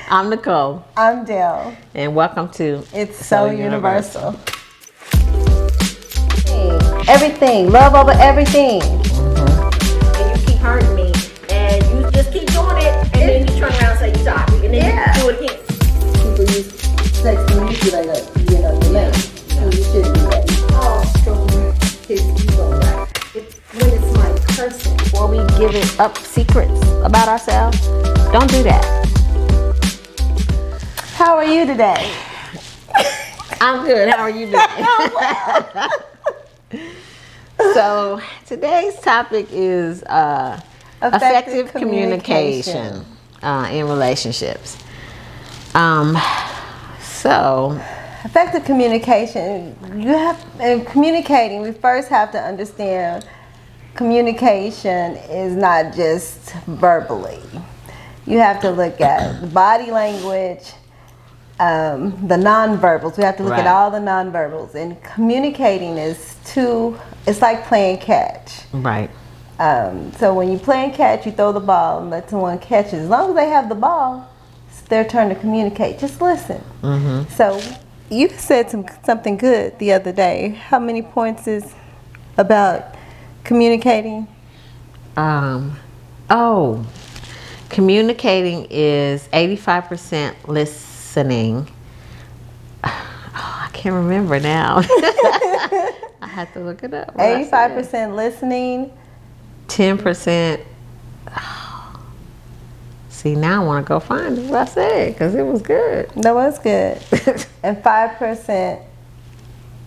I'm Nicole. I'm Dell. And welcome to It's So Universal. Everything. Love over everything. And you keep hurting me. And you just keep doing it. And then you turn around and say you're sorry. And then you do it again. People use sex to manipulate us. You know, you're late. So you shouldn't do that. Oh, sure. His ego, right? When it's like cursing. Before we give it up secrets about ourselves, don't do that. How are you today? I'm good. How are you doing? So today's topic is effective communication in relationships. So Effective communication. In communicating, we first have to understand communication is not just verbally. You have to look at the body language, the nonverbals. We have to look at all the nonverbals. And communicating it's like playing catch. right. So when you playing catch, you throw the ball and let someone catch it. As long as they have the ball, it's their turn to communicate. Just listen. Mm-hmm. So you said something good the other day. How many points is about communicating? Communicating is 85% listening. I can't remember now. I have to look it up. 85% listening. 10%. See, now I want to go find what I said because it was good. That was good. And 5%.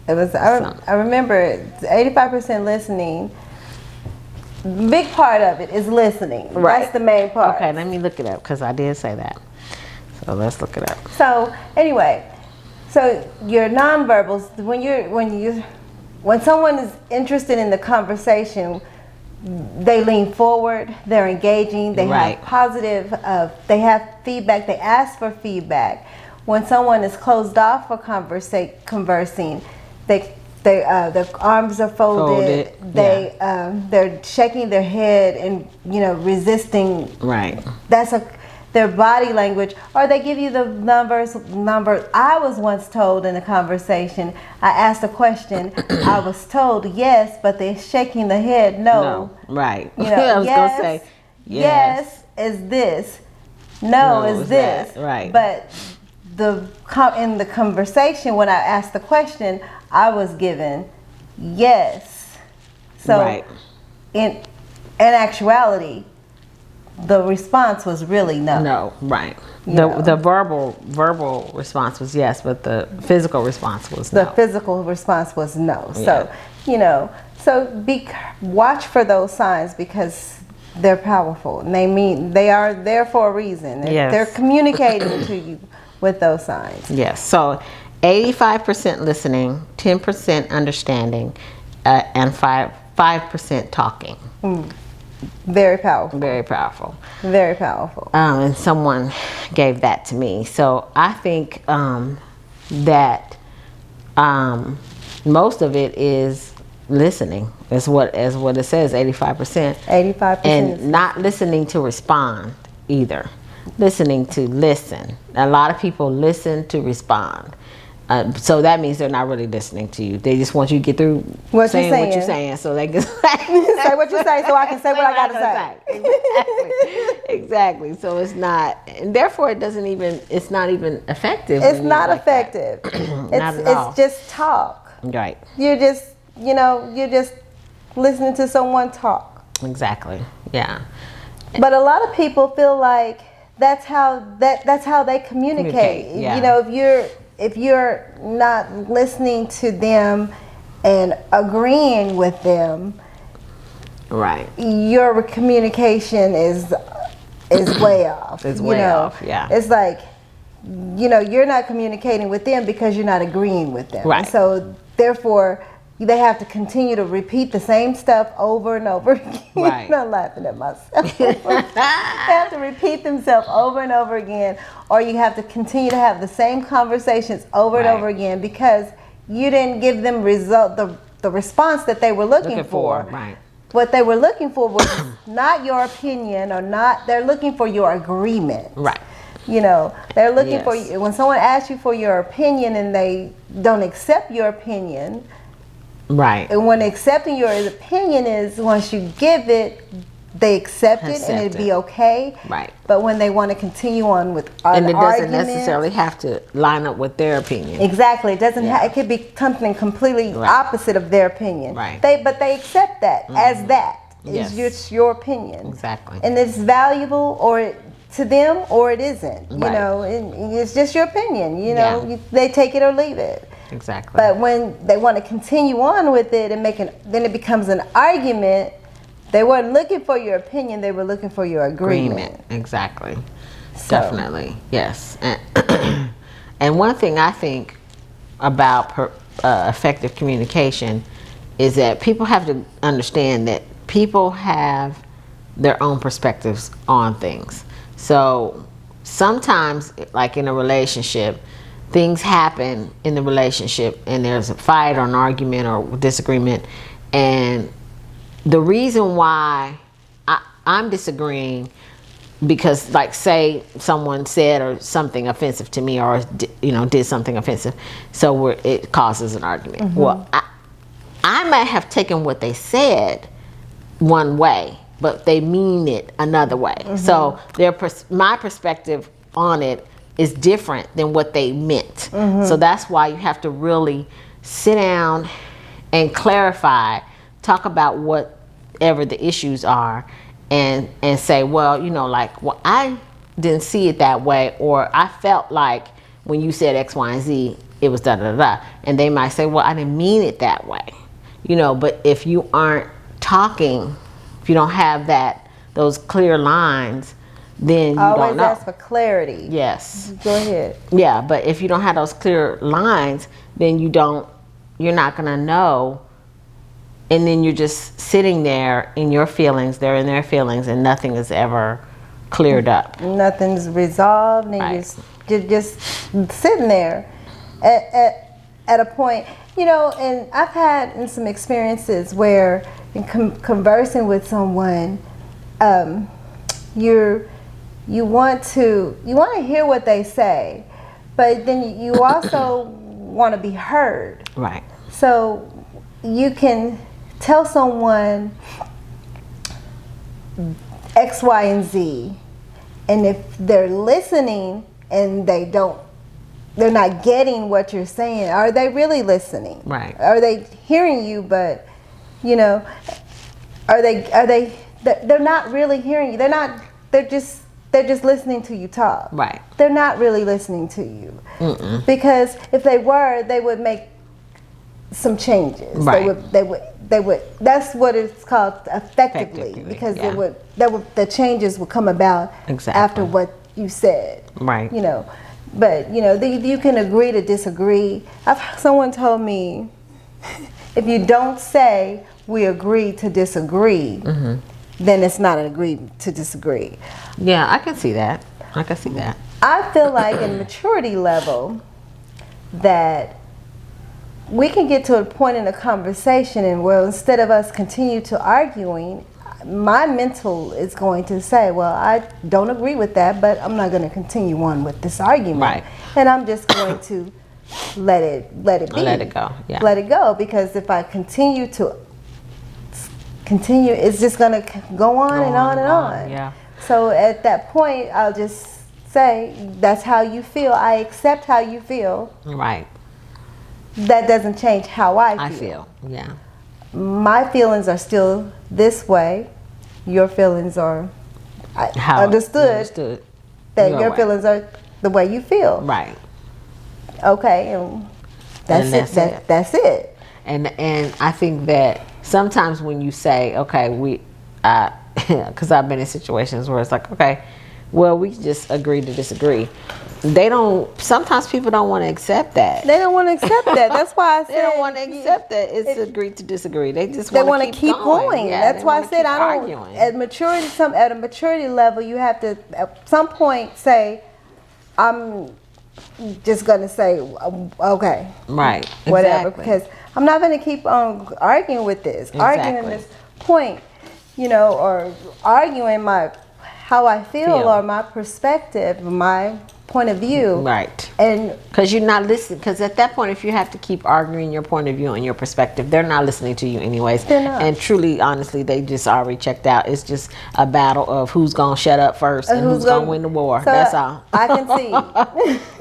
It was. I remember it. 85% listening. Big part of it is listening. Right. That's the main part. Okay, let me look it up because I did say that. So let's look it up. So anyway, so your nonverbals. When someone is interested in the conversation, they lean forward. They're engaging. They have positive. They have feedback. They ask for feedback. When someone is closed off for conversing, their arms are folded. They're shaking their head and resisting. Right. That's their body language, or they give you the number. I was once told in a conversation, I asked a question, I was told yes, but they're shaking the head no. Right. I was going to say yes is this, no is this. That. Right. But in the conversation, when I asked the question, I was given yes. So in actuality, the response was really no. No, right. The verbal response was yes, but the physical response was no. The physical response was no. Yeah. So watch for those signs because they're powerful. And they are there for a reason. They're communicating to you with those signs. Yes. So 85% listening, 10% understanding, and 5% talking. Very powerful. Very powerful. Very powerful. And someone gave that to me. So I think that most of it is listening. Is what it says, 85%. 85%. And not listening to respond either. Listening to listen. A lot of people listen to respond. So that means they're not really listening to you. They just want you to get through what you're saying so they can say what you say so I can say what I got to say. Exactly. So it's not, and therefore it's not even effective. It's not effective. It's just talk. Right. You're just listening to someone talk. Exactly. Yeah. But a lot of people feel like that's how they communicate. Yeah. If you're not listening to them and agreeing with them, right, your communication is way off. It's way off. Yeah. It's like you're not communicating with them because you're not agreeing with them. Right. And so therefore, they have to continue to repeat the same stuff over and over again. Right. I'm not laughing at myself. They have to repeat themselves over and over again, or you have to continue to have the same conversations over and over again because you didn't give them the response that they were looking for. Right. What they were looking for was not your opinion or not. They're looking for your agreement. Right. You know, they're looking for Yes. you. When someone asks you for your opinion and they don't accept your opinion, Right. and when accepting your opinion is once you give it, they accept it Accept and it'd it. be okay. Right. But when they want to continue on with And an it doesn't argument, necessarily have to line up with their opinion. exactly, it doesn't. Yeah. It could be something completely Right. opposite of their opinion. Right. But they accept that as that. Yes. It's just your opinion. Exactly. And it's valuable to them or it isn't. You Right. know, and it's just your opinion. You know, Yeah. they take it or leave it. Exactly. But when they want to continue on with it and then it becomes an argument. They weren't looking for your opinion; they were looking for your agreement. Exactly. So- Definitely. Yes. And one thing I think about effective communication is that people have to understand that people have their own perspectives on things. So sometimes, like in a relationship, things happen in the relationship and there's a fight or an argument or disagreement, and the reason why I'm disagreeing because, like, say someone said or something offensive to me, or did something offensive, so it causes an argument. Well, I might have taken what they said one way, but they mean it another way. So my perspective on it is different than what they meant. So that's why you have to really sit down and clarify. Talk about whatever the issues are and say, well, I didn't see it that way, or I felt like when you said X, Y, and Z, it was da da da. And they might say, well, I didn't mean it that way. But if you aren't talking, if you don't have those clear lines, then you Always don't know. ask for clarity. Yes. Go ahead. Yeah, but if you don't have those clear lines, then you're not gonna know. And then you're just sitting there in your feelings, they're in their feelings, and nothing is ever cleared up. Nothing's resolved, and Right. you're just sitting there at a point, and I've had some experiences where in conversing with someone, you want to hear what they say, but then you also want to be heard. Right. So you can tell someone X, Y, and Z, and if they're listening and they're not getting what you're saying, are they really listening? Right. Are they hearing you, but they're not really hearing you. They're just listening to you talk. Right. They're not really listening to you. Because if they were, they would make some changes. Right. They would. That's what it's called, effectively, because yeah. the changes would come about Exactly. after what you said. Right. But you can agree to disagree. Someone told me, if you don't say we agree to disagree, then it's not an agree to disagree. Yeah, I can see that. I feel like in maturity level that we can get to a point in a conversation and where instead of us continue to arguing, my mental is going to say, well, I don't agree with that, but I'm not going to continue on with this argument. Right. And I'm just going to let it be. Let it go. Yeah. Let it go, because if I continue, it's just going to go on and on and on. Yeah. So at that point, I'll just say, that's how you feel. I accept how you feel. Right. That doesn't change how I feel. Yeah. My feelings are still this way. Your feelings are understood that your way. feelings are the way you feel. Right. Okay, and that's it. That's it. And I think that sometimes when you say, okay, because I've been in situations where it's like, okay, well, we just agree to disagree. Sometimes people don't want to accept that. They don't want to accept that. That's why I said They don't want to accept that it's agree to disagree. They just want to keep going. Yeah, that's why I said I don't. Arguing. At a maturity level, you have to at some point say, I'm just going to say, okay, right, whatever, exactly. because I'm not going to keep on arguing with this, arguing this point, or arguing how I feel Feel. or my perspective, my point of view. Right. And Because you're not listening. Because at that point, if you have to keep arguing your point of view and your perspective, they're not listening to you anyways. They're not. And truly, honestly, they just already checked out. It's just a battle of who's going to shut up first and who's going to win the war. So That's all. I can see.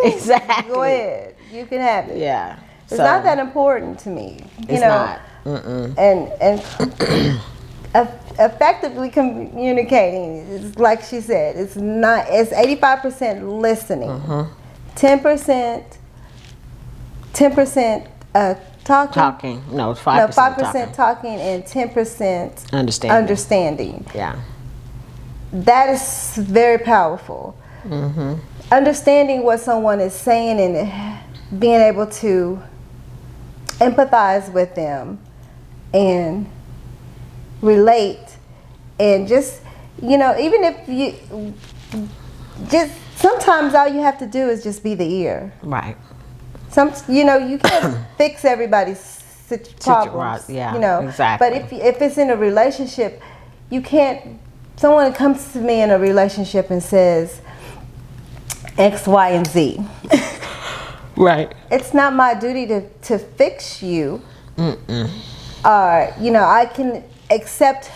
Exactly. Go ahead. You can have it. Yeah. It's not that important to me. It's not. And effectively communicating is, like she said, it's 85% listening, 10% talking. Talking. No, 5%. No, 5% talking. talking and 10% Understanding. understanding. Yeah. That is very powerful. Understanding what someone is saying and being able to empathize with them and relate, and just, even if you just, sometimes all you have to do is just be the ear. Right. You can't fix everybody's problems. Yeah, exactly. But if it's in a relationship, you can't. Someone comes to me in a relationship and says X, Y, and Z. Right. It's not my duty to fix you. Or I can accept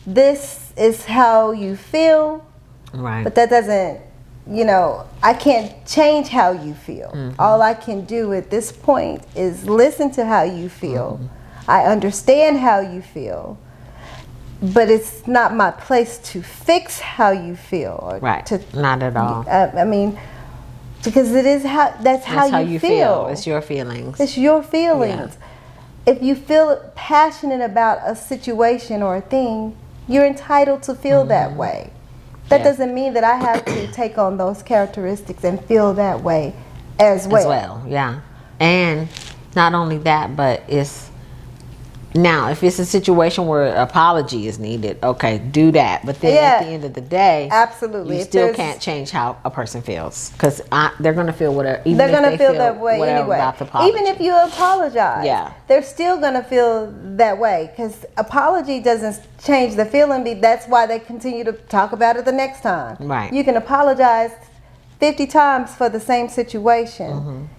this is how you feel, Right. but that doesn't. I can't change how you feel. All I can do at this point is listen to how you feel. I understand how you feel, but it's not my place to fix how you feel. Or Right. Not at all. I mean, because it is that's how you feel. It's your feelings. It's your feelings. If you feel passionate about a situation or a thing, you're entitled to feel that way. That doesn't mean that I have to take on those characteristics and feel that way as well. As well, yeah. And not only that, but now if it's a situation where an apology is needed, okay, do that. But then at the end of the day, absolutely, you if still there's- can't change how a person feels, because they're going to feel whatever. Even They're if going to they feel that way whatever anyway. about the apology. Even if you apologize, they're still going to feel that way, because apology doesn't change the feeling. That's why they continue to talk about it the next time. Right. You can apologize 50 times for the same situation.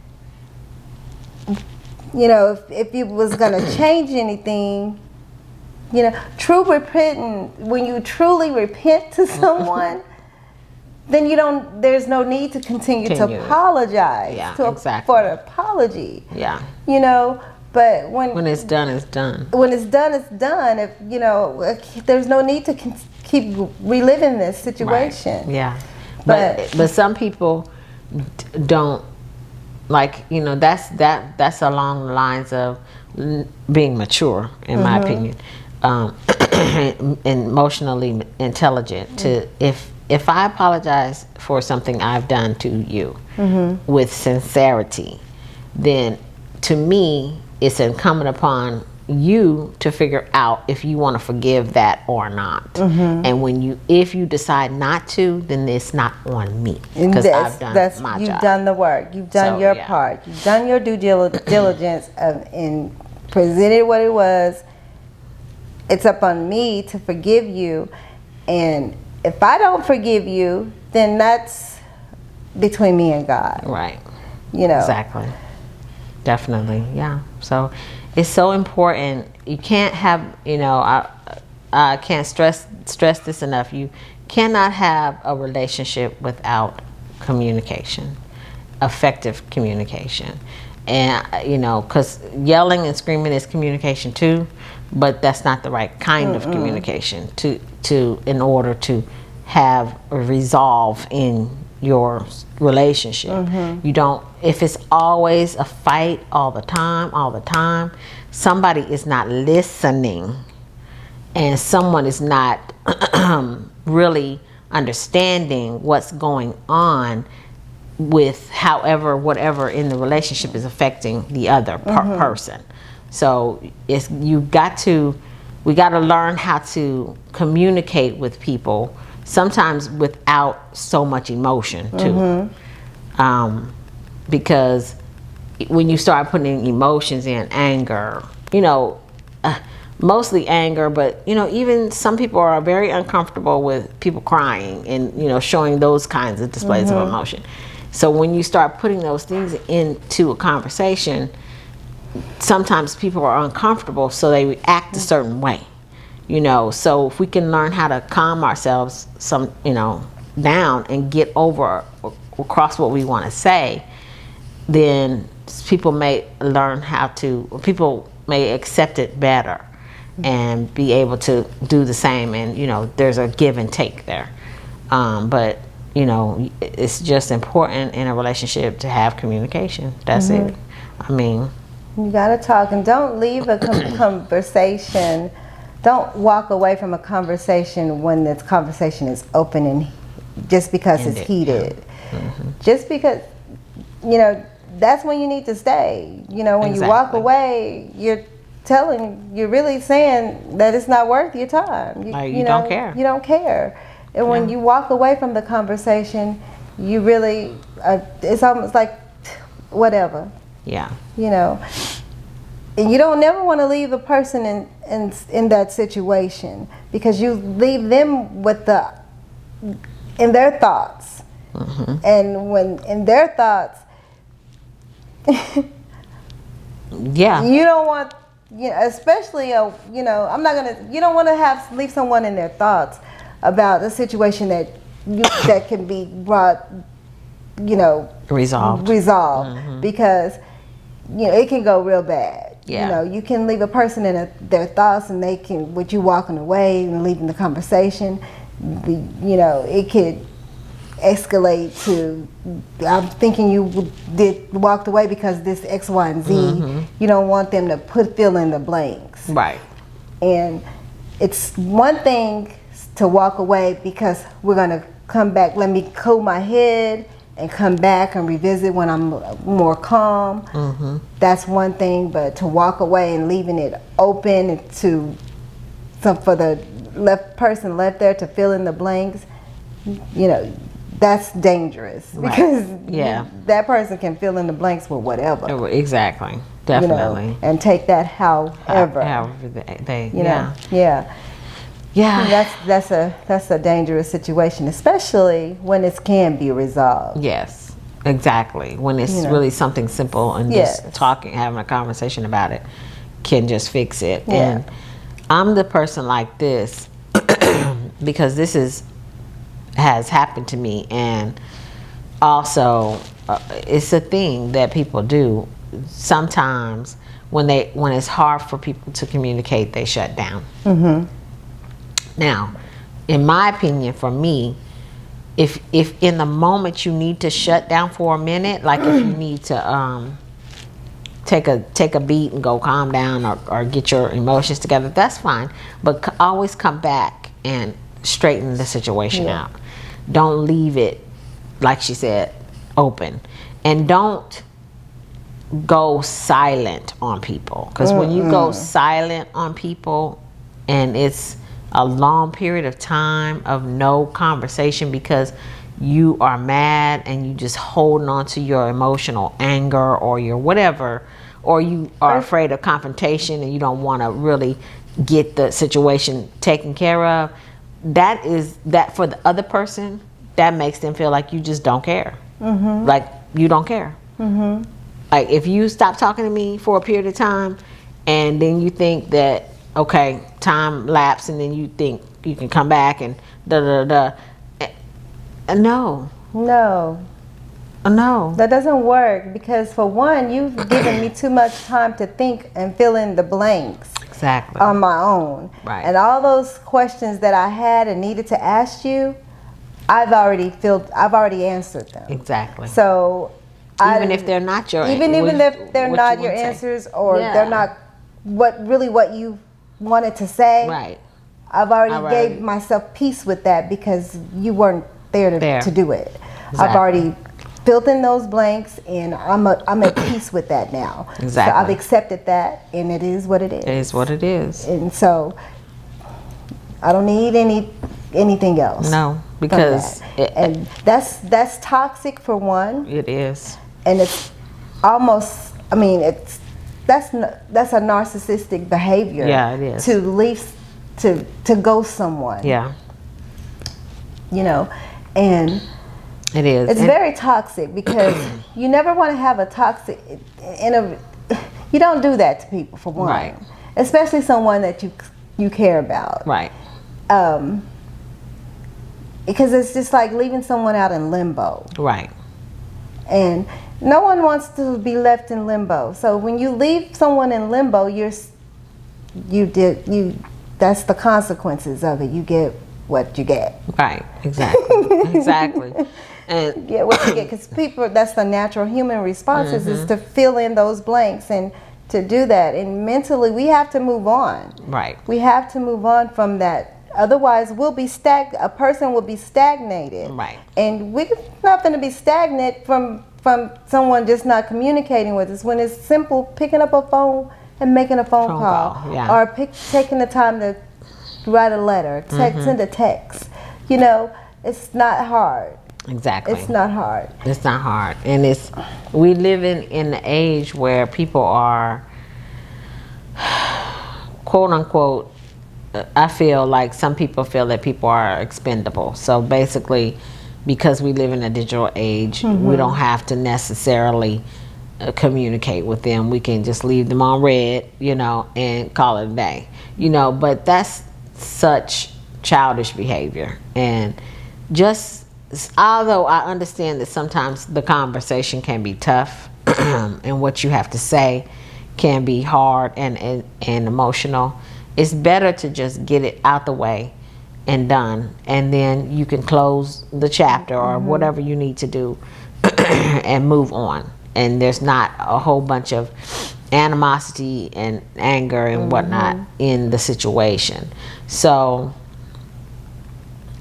If you was going to change anything, true repentant, when you truly repent to someone, then there's no need to continue to apologize for an apology. Yeah. But when it's done, it's done. When it's done, it's done. If there's no need to keep reliving this situation. Right. Yeah. But some people don't. That's along the lines of being mature, in my opinion, emotionally intelligent. If I apologize for something I've done to you with sincerity, then to me it's incumbent upon you to figure out if you want to forgive that or not. And if you decide not to, then it's not on me, because I've done my job. You've done the work. You've done your part. You've done your due diligence and presented what it was. It's up on me to forgive you, and if I don't forgive you, then that's between me and God. Right. Exactly. Definitely. Yeah. So it's so important. You can't have, I can't stress this enough. You cannot have a relationship without communication, effective communication. And, because yelling and screaming is communication too, but that's not the right kind of communication in order to have a resolve in your relationship. You don't, if it's always a fight all the time, somebody is not listening, and someone is not really understanding what's going on with whatever in the relationship is affecting the other person. So we got to learn how to communicate with people, sometimes without so much emotion too. Because when you start putting emotions in, anger, mostly anger, but even some people are very uncomfortable with people crying and showing those kinds of displays of emotion. So when you start putting those things into a conversation, sometimes people are uncomfortable, so they react a certain way. So if we can learn how to calm ourselves down and get over or across what we want to say, then people may people may accept it better and be able to do the same, and there's a give and take there. But it's just important in a relationship to have communication. That's it. I mean, you gotta talk, and don't leave a conversation. Don't walk away from a conversation when this conversation is open and just because it's heated. Just because, that's when you need to stay. When you walk away, you're really saying that it's not worth your time. You don't care. You don't care. And when you walk away from the conversation, you really, it's almost like whatever. Yeah. And you don't never want to leave a person in that situation, because you leave them in their thoughts. And when in their thoughts, you don't want, especially you don't want to leave someone in their thoughts about a situation that can be brought, resolved, because it can go real bad. You can leave a person in their thoughts, and they can, with you walking away and leaving the conversation, it could escalate to, I'm thinking you walked away because this X, Y, and Z. You don't want them to fill in the blanks. Right. And it's one thing to walk away because we're going to come back, let me cool my head and come back and revisit when I'm more calm. That's one thing, but to walk away and leaving it open for the person left there to fill in the blanks, that's dangerous. Right. Because that person can fill in the blanks with whatever. Exactly. Definitely. And take that however. However they That's a dangerous situation, especially when it can be resolved. Yes, exactly. When it's really something simple and just having a conversation about it can just fix it. And I'm the person like this because this has happened to me, and also it's a thing that people do sometimes when it's hard for people to communicate, they shut down. Now, in my opinion, for me, if in the moment you need to shut down for a minute, like if you need to take a beat and go calm down or get your emotions together, that's fine. But always come back and straighten the situation out. Don't leave it, like she said, open. And don't go silent on people. Because when you go silent on people and it's a long period of time of no conversation because you are mad and you just holding on to your emotional anger or your whatever, or you are afraid of confrontation and you don't want to really get the situation taken care of, that for the other person, that makes them feel like you just don't care. Like you don't care. Like if you stop talking to me for a period of time and then you think that, okay, time lapse, and then you think you can come back and no. That doesn't work, because for one, you've given me too much time to think and fill in the blanks. Exactly. On my own. Right. And all those questions that I had and needed to ask you, I've already answered them. Exactly. So even if they're not your even if they're not your answers, or they're not what you wanted to say, right, I've already gave myself peace with that, because you weren't there to do it. Exactly. I've already filled in those blanks, and I'm at peace with that now. Exactly. So I've accepted that, and it is what it is. It is what it is. And so I don't need anything else. No, because and that's toxic for one. It is. And it's almost, that's a narcissistic behavior. Yeah, it is. To leave, to ghost someone. Yeah, You know, and it is. it's And- very toxic because you never want to have a toxic you don't do that to people, for one. Right. Especially someone that you care about. right. Because it's just like leaving someone out in limbo. Right. And no one wants to be left in limbo. So when you leave someone in limbo, that's the consequences of it. You get what you get. Right. Exactly. Exactly. And Get what you get, because people, that's the natural human responses, is to fill in those blanks and to do that. And mentally, we have to move on. right. We have to move on from that. Otherwise, a person will be stagnated. Right. And we're not going to be stagnant from someone just not communicating with us, when it's simple picking up a phone and making a phone call. Yeah. Or taking the time to write a letter, send a text. You know, it's not hard. Exactly. It's not hard. It's not hard, and we live in the age where people are, quote unquote, I feel like some people feel that people are expendable. So basically, because we live in a digital age, we don't have to necessarily communicate with them. We can just leave them on red, and call it a day, but that's such childish behavior. And just, although I understand that sometimes the conversation can be tough and what you have to say can be hard and emotional, it's better to just get it out the way and done, and then you can close the chapter or whatever you need to do and move on. And there's not a whole bunch of animosity and anger and whatnot in the situation. So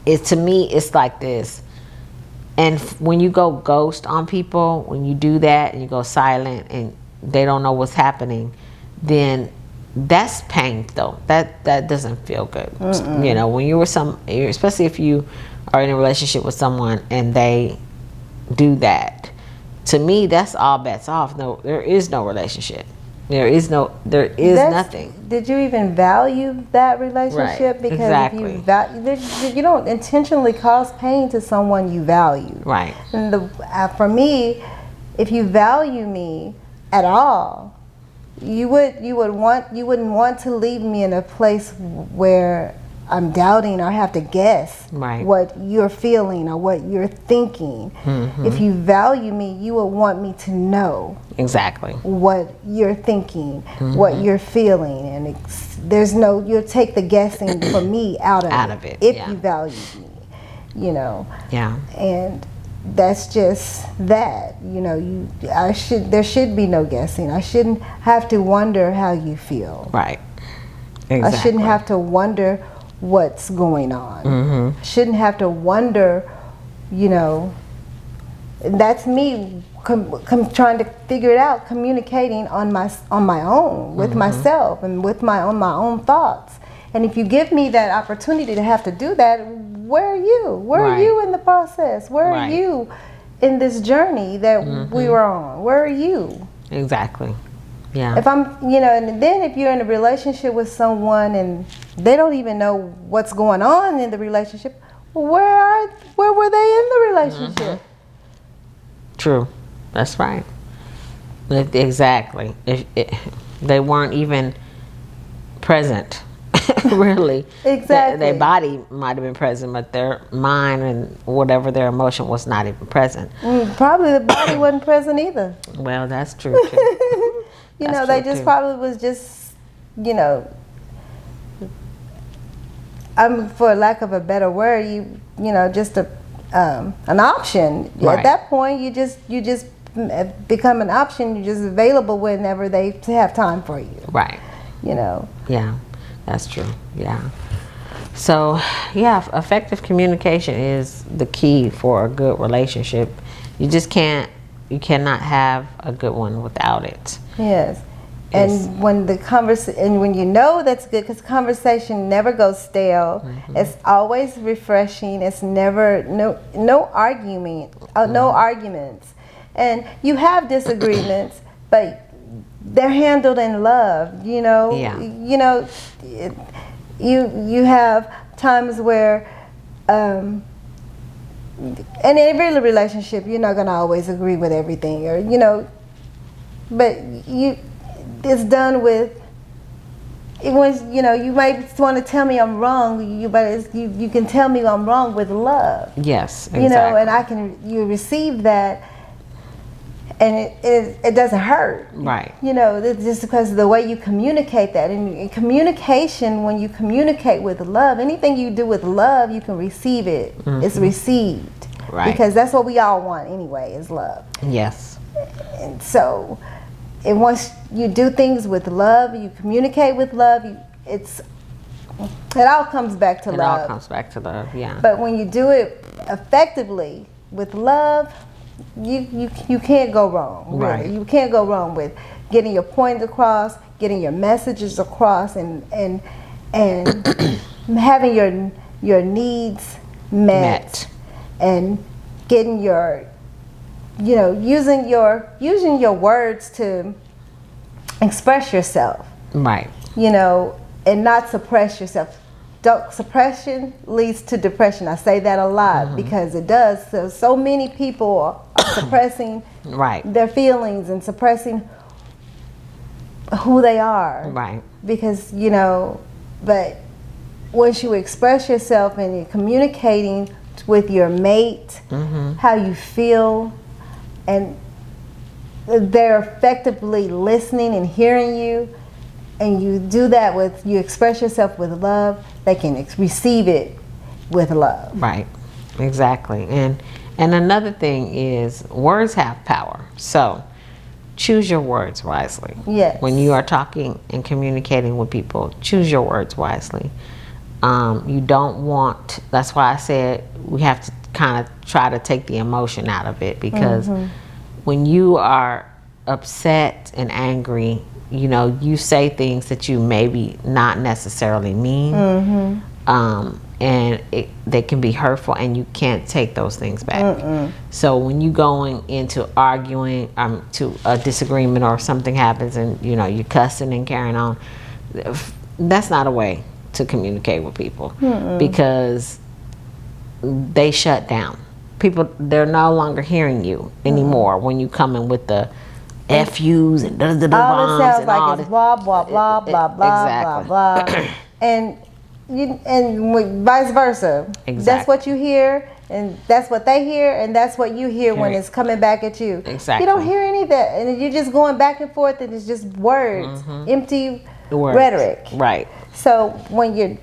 to me, it's like this. And when you go ghost on people, when you do that and you go silent and they don't know what's happening, then that's pain, though. That doesn't feel good. When you were especially if you are in a relationship with someone and they do that, to me, that's all bets off. No, there is no relationship. There is nothing. Did you even value that relationship? Right, Because exactly. if you don't intentionally cause pain to someone you value. Right. And for me, if you value me at all, you wouldn't want to leave me in a place where I'm doubting or have to guess Right. what you're feeling or what you're thinking. If you value me, you would want me to know Exactly. what you're thinking, what you're feeling, and you'll take the guessing for me out of it if yeah. you value me, Yeah. and that's just that, there should be no guessing. I shouldn't have to wonder how you feel. Right. Exactly. I shouldn't have to wonder what's going on. I shouldn't have to wonder, that's me trying to figure it out, communicating on my own with myself and with my own thoughts. And if you give me that opportunity to have to do that, where are you? Where are you in the process? Where are you in this journey that we were on? Where are you? Exactly. Yeah. If I'm, and then if you're in a relationship with someone and they don't even know what's going on in the relationship, where were they in the relationship? True. That's right. Exactly. They weren't even present, really. Exactly. Their body might have been present, but their mind and whatever their emotion was not even present. Probably the body wasn't present either. Well, that's true too. That's They true, just too. probably was just, for lack of a better word, just an option. Right. At that point, you just become an option. You're just available whenever they have time for you. Right. Yeah, that's true. Yeah. So, yeah, effective communication is the key for a good relationship. You cannot have a good one without it. Yes. Yes. And when when you know that's good, because conversation never goes stale. It's always refreshing. It's never no argument, no arguments. And you have disagreements, but they're handled in love. Yeah. You have times where, in every relationship, you're not gonna always agree with everything, or but it's done with. It was, you might want to tell me I'm wrong, but you can tell me I'm wrong with love. Yes, exactly. And you receive that, and it doesn't hurt. Right. It's just because of the way you communicate that. And in communication, when you communicate with love, anything you do with love, you can receive it. It's received. Right. Because that's what we all want anyway, is love. Yes. And so, and once you do things with love, you communicate with love, it all comes back to It love. all comes back to love, yeah. But when you do it effectively with love, you can't go wrong. Really. Right. You can't go wrong with getting your point across, getting your messages across, and having your needs met. And getting your using your words to express yourself. Right. And not suppress yourself. Suppression leads to depression. I say that a lot because it does. So many people are suppressing their feelings and suppressing who they are. Right. Because, but once you express yourself and you're communicating with your mate, how you feel, and they're effectively listening and hearing you, and you do that you express yourself with love, they can receive it with love. Right. Exactly. And another thing is words have power. So choose your words wisely. Yes. When you are talking and communicating with people, choose your words wisely. You don't want, that's why I said we have to kind of try to take the emotion out of it, because when you are upset and angry, you say things that you maybe not necessarily mean, and they can be hurtful, and you can't take those things back. So when you going into arguing, to a disagreement or something happens, and you're cussing and carrying on, that's not a way to communicate with people, because they shut down. People, they're no longer hearing you anymore when you come in with the FUs and all it bombs sounds and like all is this. blah blah blah blah blah Exactly. blah blah, and vice versa. Exactly. That's what you hear, and that's what they hear, and that's what you hear when it's coming back at you. Exactly. You don't hear any of that, and you're just going back and forth, and it's just words, empty Words. rhetoric. Right. So when you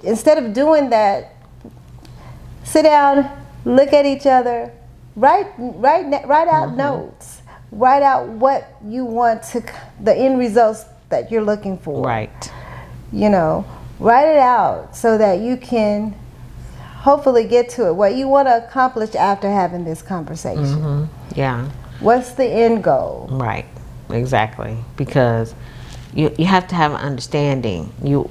instead of doing that, sit down, look at each other, write out notes. Write out what you want the end results that you're looking for. Right. Write it out so that you can hopefully get to it. What you want to accomplish after having this conversation. Yeah. What's the end goal? Right. Exactly. Because you have to have an understanding. You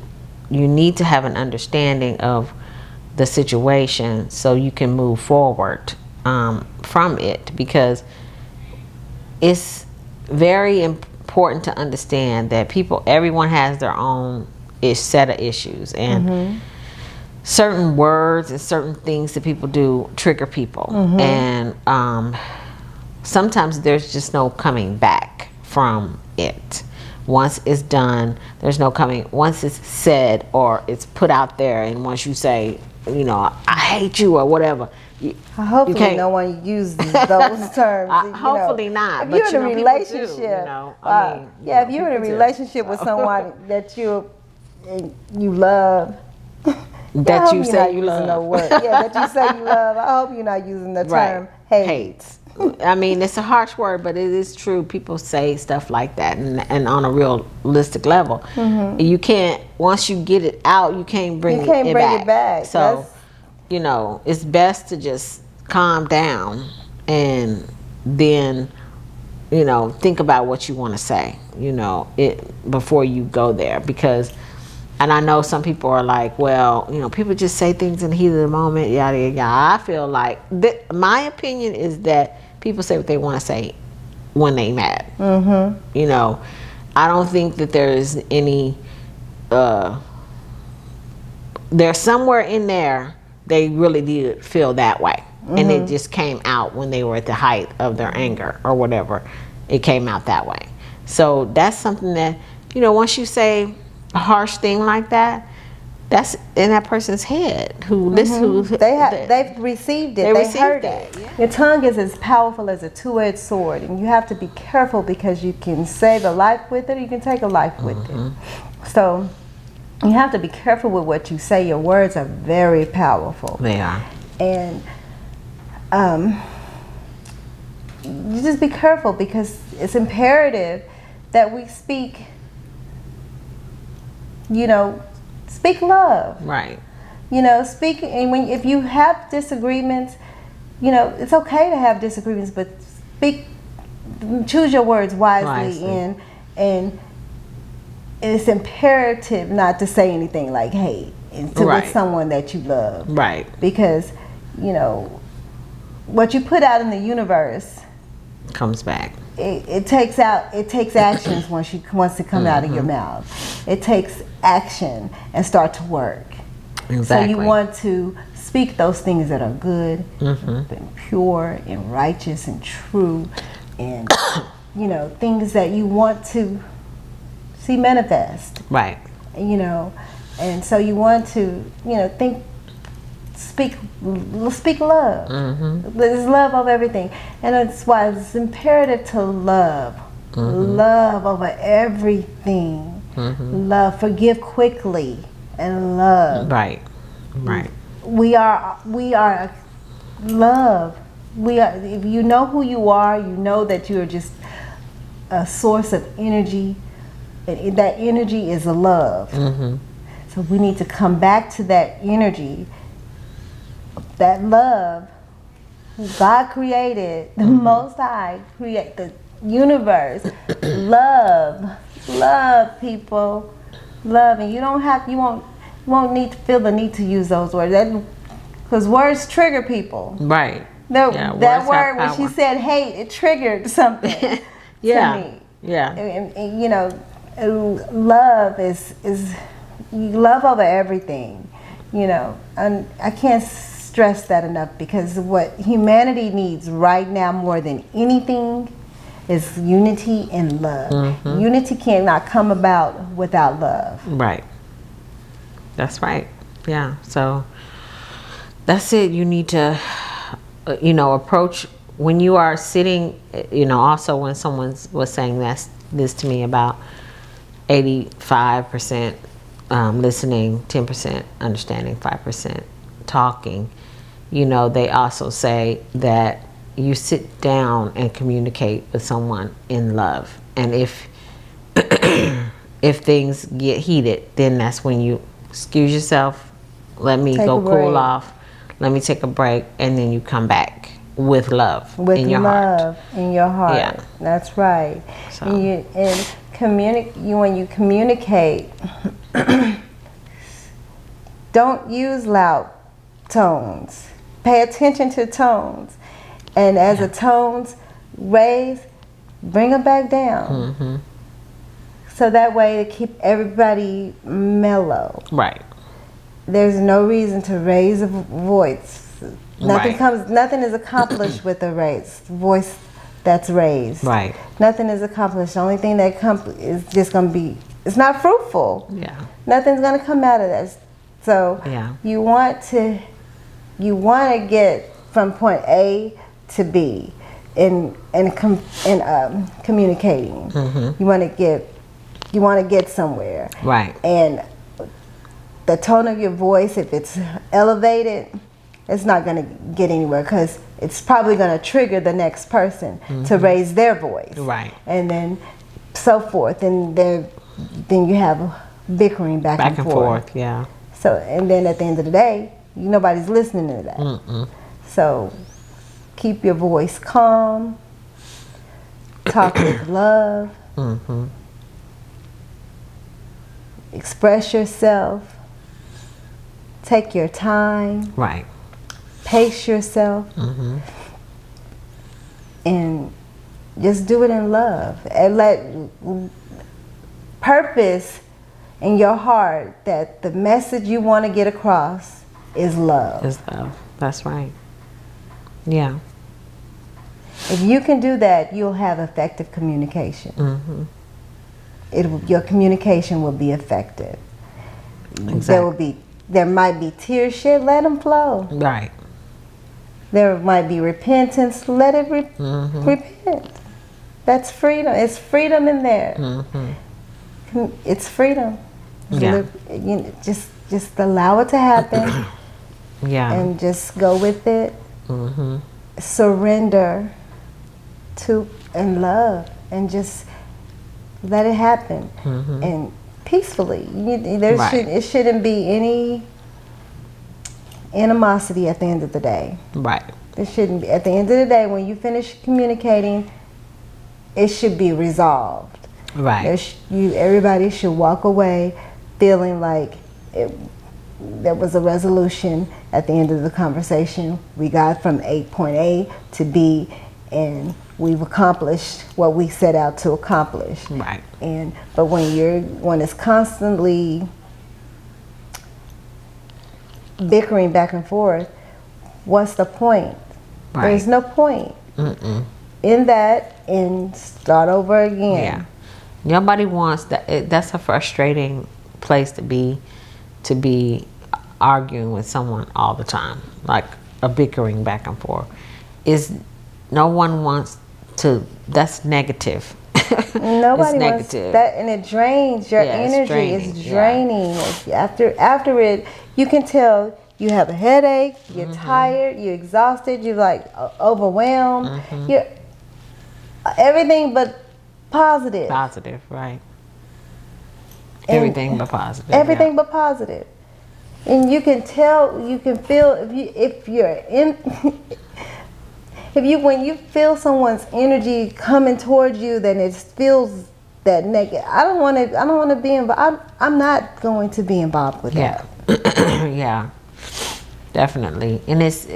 need to have an understanding of the situation so you can move forward from it, because it's very important to understand that everyone has their own set of issues, and certain words and certain things that people do trigger people, and sometimes there's just no coming back from it. Once it's done, there's no coming. Once it's said or it's put out there, and once you say, I hate you or whatever, hopefully no one uses those terms. Hopefully not. If But you're in a people do, relationship, if you're in a relationship with someone that you love, that you say you love. love. No word. Yeah, that you say you love. I hope you're not using the term hate. I mean, it's a harsh word, but it is true. People say stuff like that, and on a realistic level, you can't. Once you get it out, you can't bring it back. So, it's best to just calm down and then, think about what you want to say. Before you go there, because. And I know some people are like, well, people just say things in the heat of the moment, yada, yada, yada. I feel like, my opinion is that people say what they want to say when they mad. You know, I don't think that there's any there's somewhere in there they really did feel that way, and it just came out when they were at the height of their anger or whatever. It came out that way. So that's something that, you know, once you say a harsh thing like that, that's in that person's head who listen. They've received it. They heard it. Yeah. Your tongue is as powerful as a two-edged sword, and you have to be careful because you can save a life with it, or you can take a life with it. So you have to be careful with what you say. Your words are very powerful. They are. And you just be careful because it's imperative that we speak, you know, speak love. Right. You know, speak, and if you have disagreements, you know, it's okay to have disagreements, but choose your words wisely. And it's imperative not to say anything like hate with someone that you love. Right. Because, you know, what you put out in the universe comes back. It takes actions once it come out of your mouth. It takes action and start to work. Exactly. So you want to speak those things that are good and pure and righteous and true, and you know, things that you want to see manifest. Right. You know, and so you want to, you know, speak love. There's love over everything, and that's why it's imperative to love. Love over everything. Love, forgive quickly, and love. Right. Right. We are love. If you know who you are, you know that you are just a source of energy. And that energy is love. So we need to come back to that energy, that love. God created, the Most High create the universe. Love people, love, and you won't need to feel the need to use those words, because words trigger people. Right. That word, when she said hate, it triggered something to me. Yeah. And you know, love is love over everything. You know, and I can't stress that enough, because what humanity needs right now more than anything is unity and love. Unity cannot come about without love. Right. That's right. Yeah. So that's it. You need to, you know, approach when you are sitting, you know, also when someone was saying this to me about 85% listening, 10% understanding, 5% talking, you know, they also say that you sit down and communicate with someone in love. And if things get heated, then that's when you excuse yourself, let me go cool off, let me take a break, and then you come back with love in your heart. In your heart. Yeah. That's right. So. When you communicate, don't use loud tones. Pay attention to tones. And as the tones raise, bring them back down. So that way to keep everybody mellow. Right. There's no reason to raise a voice. Nothing is accomplished with a voice that's raised. Right. Nothing is accomplished. The only thing that is just going to be, it's not fruitful. Yeah. Nothing's going to come out of that. So you want to get from point A to B in communicating. You want to get somewhere. Right. And the tone of your voice, if it's elevated, it's not going to get anywhere, because it's probably going to trigger the next person to raise their voice. Right. And then so forth. And then you have bickering back and forth. Yeah. So, and then at the end of the day, nobody's listening to that. So keep your voice calm. Talk with love. Express yourself. Take your time. Right. Pace yourself. And just do it in love, and let purpose in your heart that the message you want to get across is love. Is love. That's right. Yeah. If you can do that, you'll have effective communication. Mm-hmm. Your communication will be effective. Exactly. There might be tears shed, let them flow. Right. There might be repentance, let it Mm-hmm. repent. That's freedom. It's freedom in there. Mm-hmm. It's freedom. Yeah. Just allow it to happen Yeah. and just go with it. Mm-hmm. Surrender to and love, and just let it happen, Mm-hmm. and peacefully. Right. It shouldn't be any animosity at the end of the day. Right. It shouldn't be. At the end of the day, when you finish communicating, it should be resolved. Right. Everybody should walk away feeling like there was a resolution at the end of the conversation. We got from point A to B, and we've accomplished what we set out to accomplish. Right. But when it's constantly bickering back and forth, what's the point? Right. There's no point Mm-mm. in that, and start over again. Yeah. Nobody wants that. That's a frustrating place to be arguing with someone all the time, like a bickering back and forth. No one wants to. That's negative. Nobody it's wants negative. that, and it drains your Yeah, it's energy. draining, It's yeah. draining. After it, you can tell you have a headache. You're Mm-hmm. tired. You're exhausted. You're like overwhelmed. Mm-hmm. You're everything but positive. Positive, right? And Everything but positive. Everything but positive. And you can tell. You can feel if you're in. When you feel someone's energy coming towards you, then it feels that negative. I don't want to be involved. I'm not going to be involved with Yeah. that. Yeah. Definitely. And it's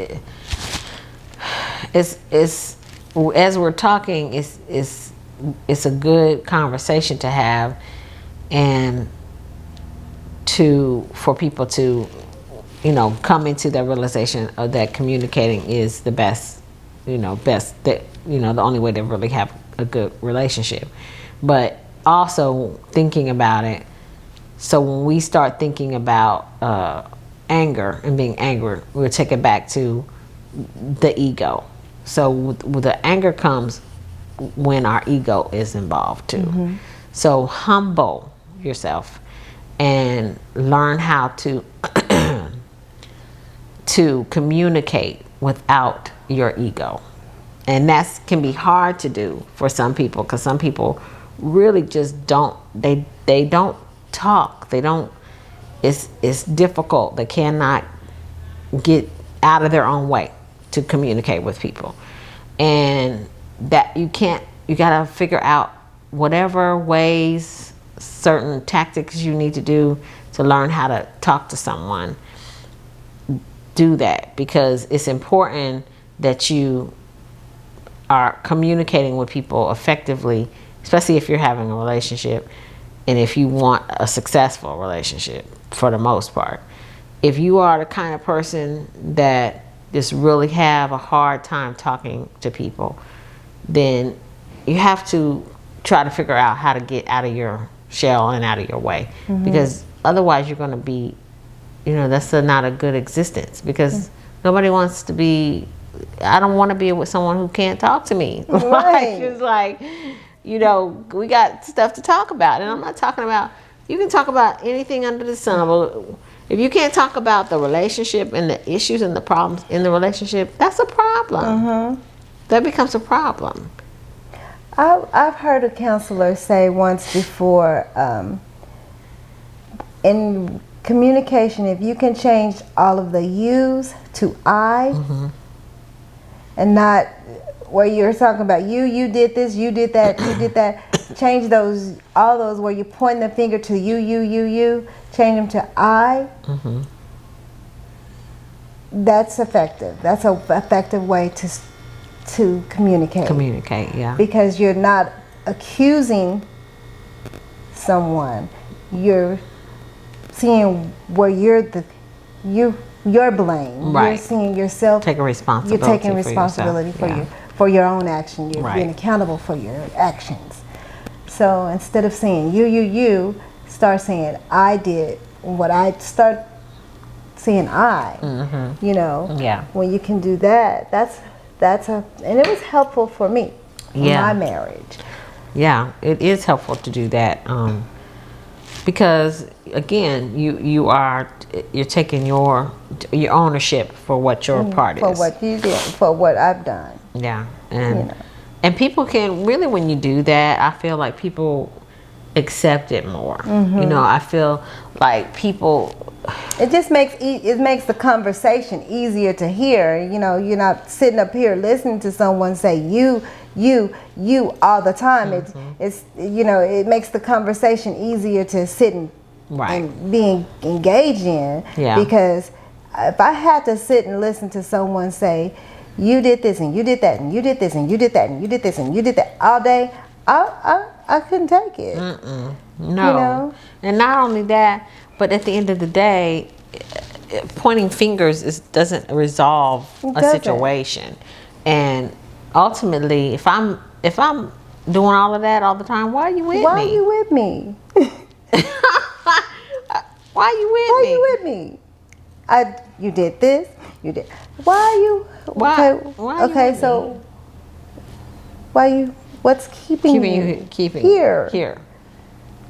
as we're talking, it's a good conversation to have, and for people to come into that realization of that communicating is the best the only way to really have a good relationship. But also thinking about it, so when we start thinking about anger and being angry, we'll take it back to the ego. So with the anger comes when our ego is involved too. Mm-hmm. So humble yourself and learn how to communicate without your ego. And that can be hard to do for some people, because some people really just don't talk. It's difficult. They cannot get out of their own way to communicate with people. And that you gotta figure out whatever ways, certain tactics you need to do to learn how to talk to someone. Do that, because it's important that you are communicating with people effectively, especially if you're having a relationship and if you want a successful relationship for the most part. If you are the kind of person that just really have a hard time talking to people, then you have to try to figure out how to get out of your shell and out of your way. Mm-hmm. Because otherwise you're going to be, that's not a good existence, because nobody wants to be, I don't want to be with someone who can't talk to me. Right. It's like, we got stuff to talk about. And I'm not talking about, you can talk about anything under the sun. But if you can't talk about the relationship and the issues and the problems in the relationship, that's a problem. Mm-hmm. That becomes a problem. I've heard a counselor say once before, in communication, if you can change all of the yous to I, mm-hmm. and not where you're talking about you did this, you did that, you did that, change all those where you point the finger to you, change them to I. Mm-hmm. That's effective. That's an effective way to communicate. Communicate, yeah. Because you're not accusing someone. You're seeing where you're blame. Right. You're seeing yourself. Taking responsibility. You're taking for responsibility yourself. for your own action. You're Right. being accountable for your actions. So instead of saying you, start saying I did. What I start saying I. Mm-hmm. You know. Yeah. When you can do that, and it was helpful for me. In Yeah. my marriage. Yeah, it is helpful to do that, because again, you're taking your ownership for what your part For is. what you did, for what I've done. Yeah, and You know. and people can really, when you do that, I feel like people accept it more. Mm-hmm. You know, I feel like people. It just makes the conversation easier to hear. You know, you're not sitting up here listening to someone say you all the time. It's it makes the conversation easier to sit and be engaged in. Yeah. Because if I had to sit and listen to someone say, you did this and you did that and you did this and you did that and you did this and you did that all day, I couldn't take it. No. You know? And not only that, but at the end of the day, pointing fingers doesn't resolve It a doesn't. situation. And ultimately, if I'm doing all of that all the time, why are you with me? Why are you with me? Why are you with Why me? are you with me? You did this. You did. Why are you? Why- Okay. why are you okay. with So why you? What's keeping you here? Here.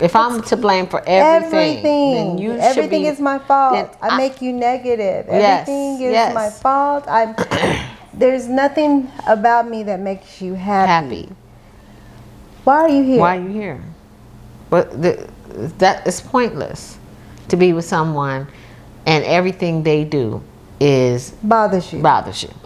If I'm to blame for everything, then you should Everything be, is my fault. then I make you negative. Yes, Everything is yes. my fault. There's nothing about me that makes you happy. Why are you here? Why are you here? But that is pointless to be with someone and everything they do bothers you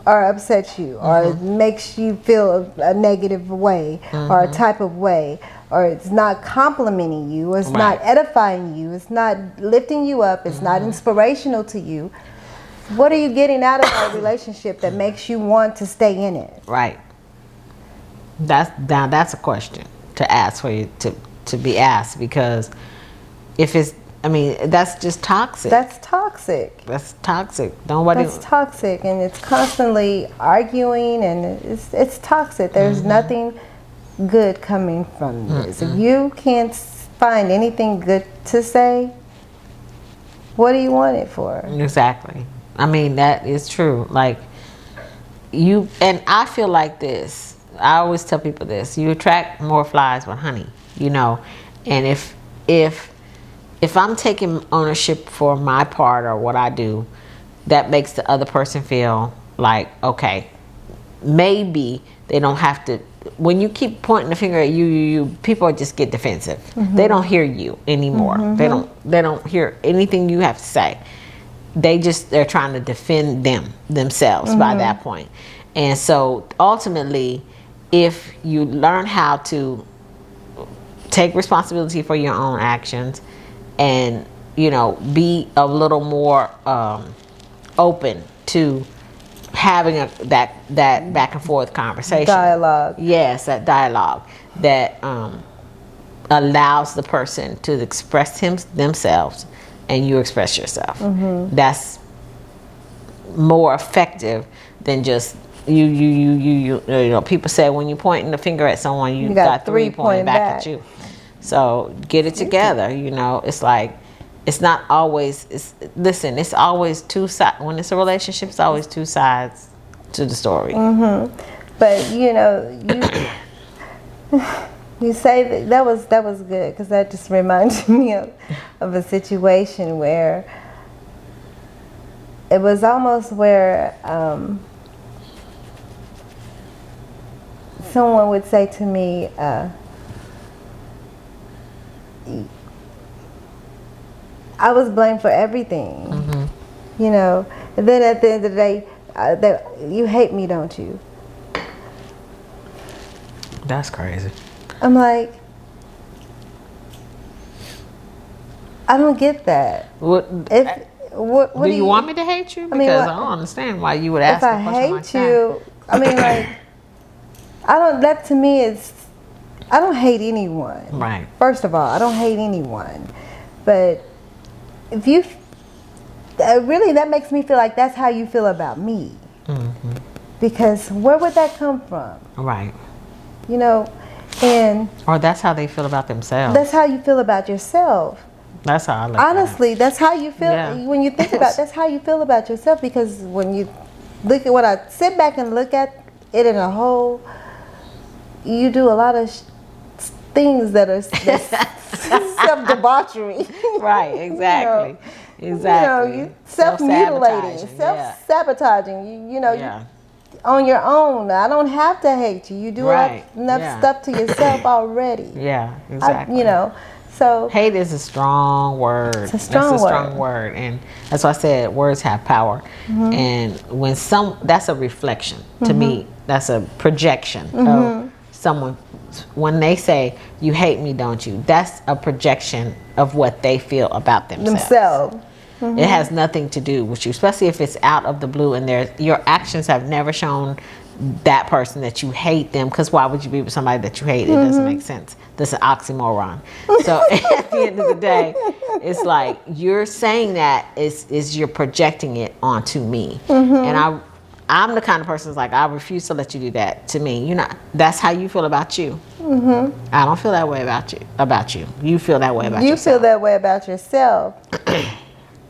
or upsets you or makes you feel a negative way or a type of way, or it's not complimenting you, or it's not edifying you, it's not lifting you up, it's not inspirational to you. What are you getting out of that relationship that makes you want to stay in it? Right. That's a question to ask for you to be asked, because if it's, I mean, that's just toxic. That's toxic. That's toxic. That's toxic, and it's constantly arguing, and it's toxic. There's nothing good coming from this. If you can't find anything good to say, what do you want it for? Exactly. I mean, that is true. Like, and I feel like this. I always tell people this: you attract more flies with honey. You know, and if I'm taking ownership for my part or what I do, that makes the other person feel like, okay, maybe they don't have to. When you keep pointing the finger at you, people just get defensive. They don't hear you anymore. They don't hear anything you have to say. They're trying to defend themselves by that point. And so ultimately, if you learn how to take responsibility for your own actions and, be a little more open to having that back and forth conversation. Dialogue. Yes, that dialogue that allows the person to express themselves and you express yourself. That's more effective than just you know, people say when you pointing the finger at someone, you got three pointing back at you. So get it together. It's like, it's not always, it's always two sides. When it's a relationship, it's always two sides to the story. But you say that was good, because that just reminds me of a situation where it was almost where someone would say to me, I was blamed for everything, and then at the end of the day, you hate me, don't you? That's crazy. I'm like, I don't get that. What Do you want me to hate you? Because I don't understand why you would ask if a I question like hate you, I mean, like, That to me is, I don't hate anyone. Right. First of all, I don't hate anyone. But if you, really that makes me feel like that's how you feel about me. Mm-hmm. Because where would that come from? Right. You know, and Or that's how they feel about themselves. that's how you feel about yourself. That's how I look at it. Honestly, that's how you feel Yeah. when you think about. That's how you feel about yourself, because when you look at what I sit back and look at it in a whole, you do a lot of things that's self debauchery. Right, exactly. You Exactly. know, you self-mutilating, Self-sabotaging, yeah. self-sabotaging. You know, Yeah. on your own. I don't have to hate you. You do Right, enough yeah. stuff to yourself already. Yeah, exactly. You know, so Hate is a strong word. It's a strong It's a strong word. word. And that's why I said words have power. Mm-hmm. And when that's a reflection. To me, that's a projection Mm-hmm. of someone. When they say, you hate me, don't you? That's a projection of what they feel about themselves. It has nothing to do with you, especially if it's out of the blue and your actions have never shown that person that you hate them, because why would you be with somebody that you hate? It doesn't make sense. That's an oxymoron. So at the end of the day, it's like you're saying that is you're projecting it onto me. And I'm the kind of person that's like, I refuse to let you do that to me. You're not. That's how you feel about you. I don't feel that way about you. You feel that way about you yourself. feel that way about yourself.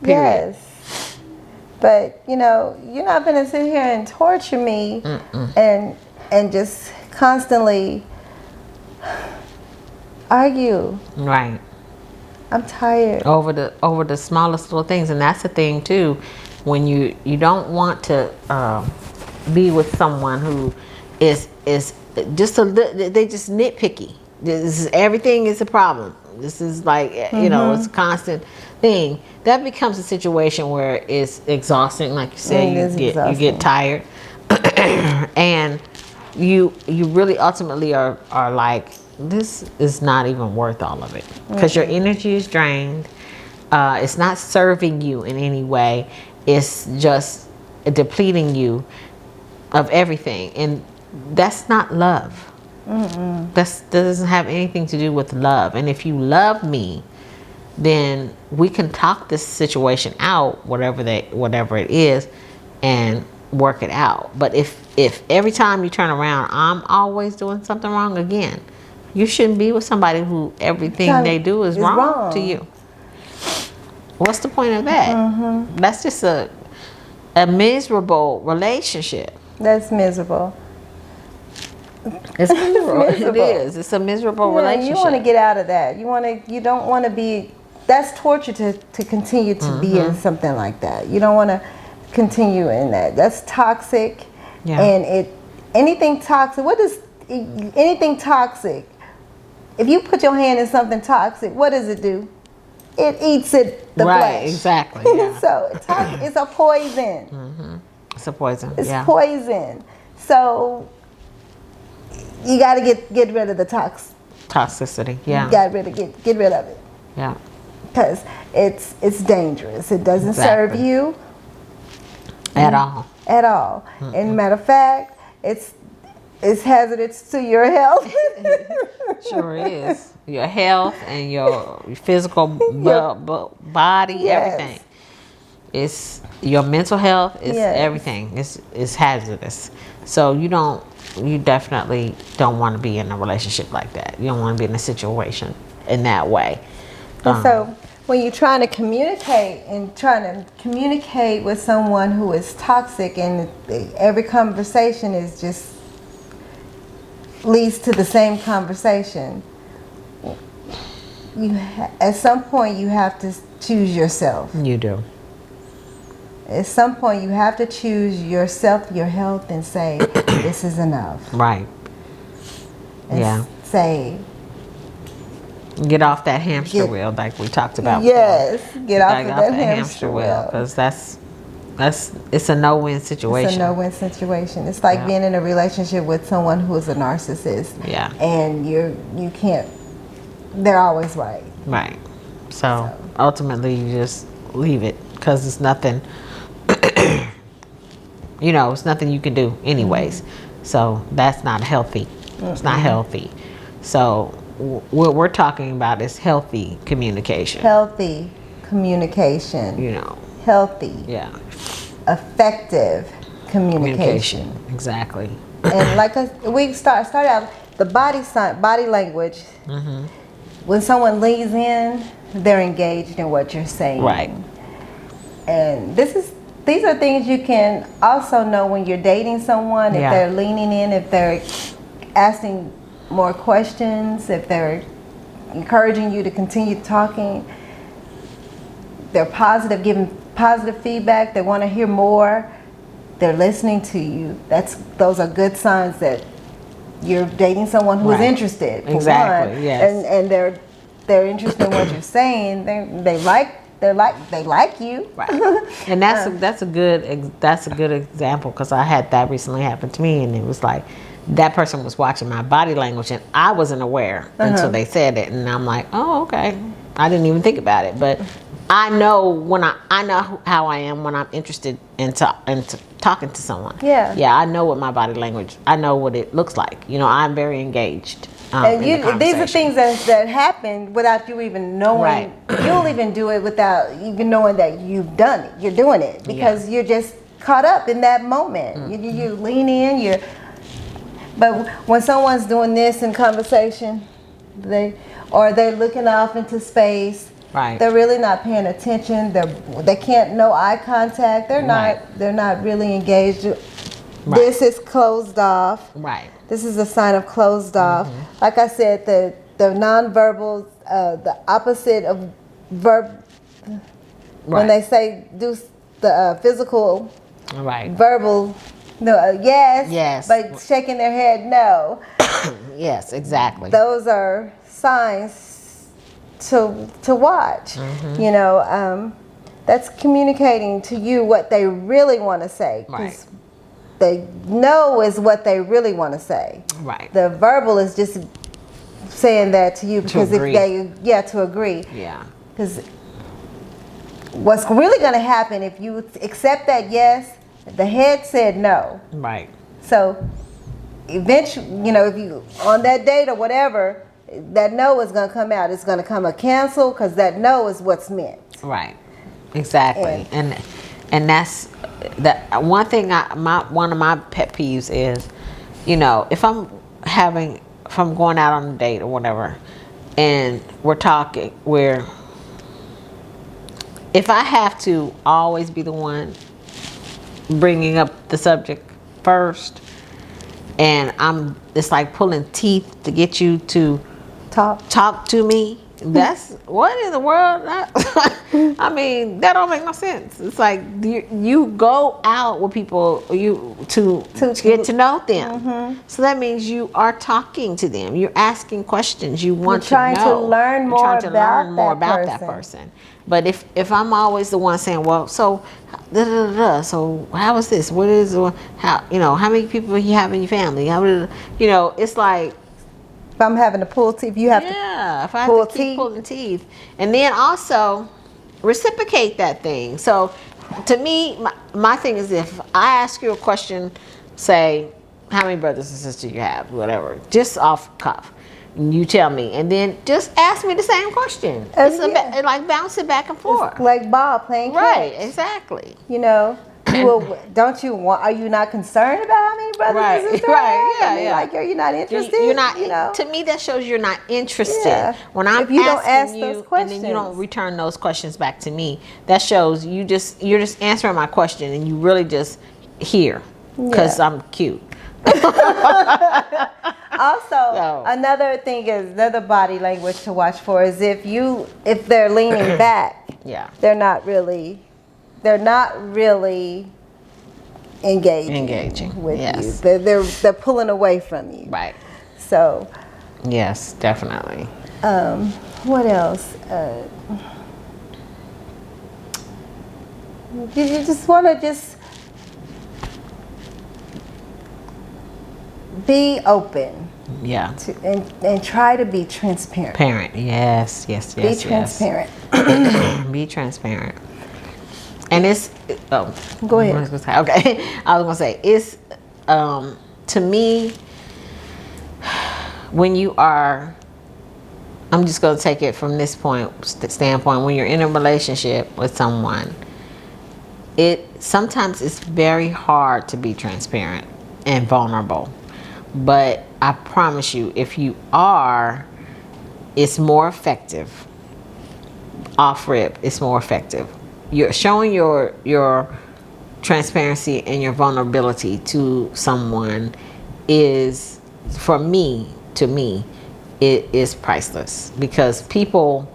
Period. Yes. But you know, you're not gonna sit here and torture me and just constantly argue. Right. I'm tired. Over the smallest little things. And that's the thing too, when you don't want to be with someone who is just they just nitpicky. Everything is a problem. This is like, you know, it's a constant thing. That becomes a situation where it's exhausting. Like you said, you get tired. And you really ultimately are like, this is not even worth all of it, because your energy is drained. It's not serving you in any way. It's just depleting you of everything, and that's not love. That doesn't have anything to do with love. And if you love me, then we can talk this situation out, whatever it is, and work it out. But if every time you turn around, I'm always doing something wrong again, you shouldn't be with somebody who everything they do is wrong to you. What's the point of that? That's just a miserable relationship. That's miserable. It's miserable. miserable. It is. It's a miserable relationship. You want to get out of that. You don't want to be. That's torture to continue to be in something like that. You don't want to continue in that. That's toxic. Yeah. And anything toxic. What is anything toxic? If you put your hand in something toxic, what does it do? It eats the Right, flesh. exactly. Yeah. So it's a poison. It's a poison. It's yeah. poison. So you got to get rid of the Toxicity. Yeah. You got to get rid of it, Yeah. because it's dangerous. It doesn't serve Exactly. you At all. at all. And matter of fact, it's hazardous to your health. Sure is. Your health and your physical body, Yes. everything. It's your mental health. It's Yes. everything. It's hazardous. So you definitely don't want to be in a relationship like that. You don't want to be in a situation in that way. And so when you're trying to communicate with someone who is toxic, and every conversation is just leads to the same conversation, at some point you have to choose yourself. You do. At some point you have to choose yourself, your health, and say, this is enough. Right. And Yeah. say, Get off that hamster Get- wheel like we talked about yes, get off before. of that hamster wheel. Because it's a no-win situation. It's a no-win situation. It's like Yeah. being in a relationship with someone who is a narcissist. Yeah. And you can't, they're always right. Right. So ultimately you just leave it, because it's nothing, it's nothing you can do anyways. So that's not healthy. It's not healthy. So what we're talking about is healthy communication. Healthy communication. You know, Healthy, yeah, effective communication. exactly. And like we start out the body language. When someone leans in, they're engaged in what you're saying. Right. And these are things you can also know when you're dating someone, if Yeah. they're leaning in, if they're asking more questions, if they're encouraging you to continue talking, they're positive, giving positive feedback, they want to hear more, they're listening to you. Those are good signs that you're dating someone who's Right. interested. For Exactly, one. yes. And they're interested in what you're saying. They like you. Right. And that's a good example, because I had that recently happen to me, and it was like that person was watching my body language and I wasn't aware until they said it, and I'm like, oh, okay, I didn't even think about it. But I know when I know how I am when I'm interested in talking to someone. Yeah. I know what my body language, I know what it looks like. You know, I'm very engaged. And in the these are conversation. things that happen without you even knowing. Right. You'll even do it without even knowing that you've done it. You're doing it because you're just caught up in that moment. You lean in. But when someone's doing this in conversation, they're looking off into space. Right. They're really not paying attention. They can't know eye contact. They're not really engaged. Right. This is closed off. Right. This is a sign of closed off. Like I said, the nonverbal, the opposite of verb. When they say do the physical, Right. verbal, no, yes, Yes. but shaking their head, no. Yes, exactly. Those are signs to watch. You know, that's communicating to you what they really want to say. 'Cause Right. they know is what they really want to say. Right. The verbal is just saying that to you because agree. to agree. Yeah. Because what's really going to happen if you accept that yes, the head said no. Right. So eventually, you know, if you on that date or whatever, that no is going to come out. It's going to come a cancel because that no is what's meant. Right. Exactly. And that's that one thing. One of my pet peeves is, you know, if I'm going out on a date or whatever, and we're talking, if I have to always be the one bringing up the subject first, and it's like pulling teeth to get you to talk to me. That's what in the world? I mean, that don't make no sense. It's like you go out with people to get to know them. So that means you are talking to them. You're asking questions. You want to know. You're trying to learn You're more trying to about learn more that about that person. person. But if I'm always the one saying, well, so so how is this? What is how many people you have in your family? It's like. If I'm having to pull teeth, you have to If I pull have to keep pulling teeth, and then also reciprocate that thing. So, to me, my thing is, if I ask you a question, say, how many brothers and sisters you have, whatever, just off cuff, and you tell me, and then just ask me the same question. It's like bounce it back and forth, it's like ball playing catch. right? Exactly. You know, don't you want? Are you not concerned about how many brothers and sisters? Right. I mean, like, are you not interested? You're not. You know? To me, that shows you're not interested. Yeah. When I'm If you don't asking ask you, those and then you don't questions. return those questions back to me, that shows you're just answering my question, and you really just here because Yeah. I'm cute. Also, another thing is another body language to watch for is if they're leaning back. Yeah. They're not really engaging with Yes. you. They're pulling away from you. Right. So, Yes, definitely. what else? You just want to be open Yeah. and try to be transparent. Parent. Yes. Be transparent. Be transparent. And it's Go ahead. Okay. I was gonna say it's to me, when you are, I'm just going to take it from this standpoint, when you're in a relationship with someone, sometimes it's very hard to be transparent and vulnerable. But I promise you, if you are, it's more effective. Off rip, it's more effective. You're showing your transparency and your vulnerability to someone is, to me, it is priceless, because people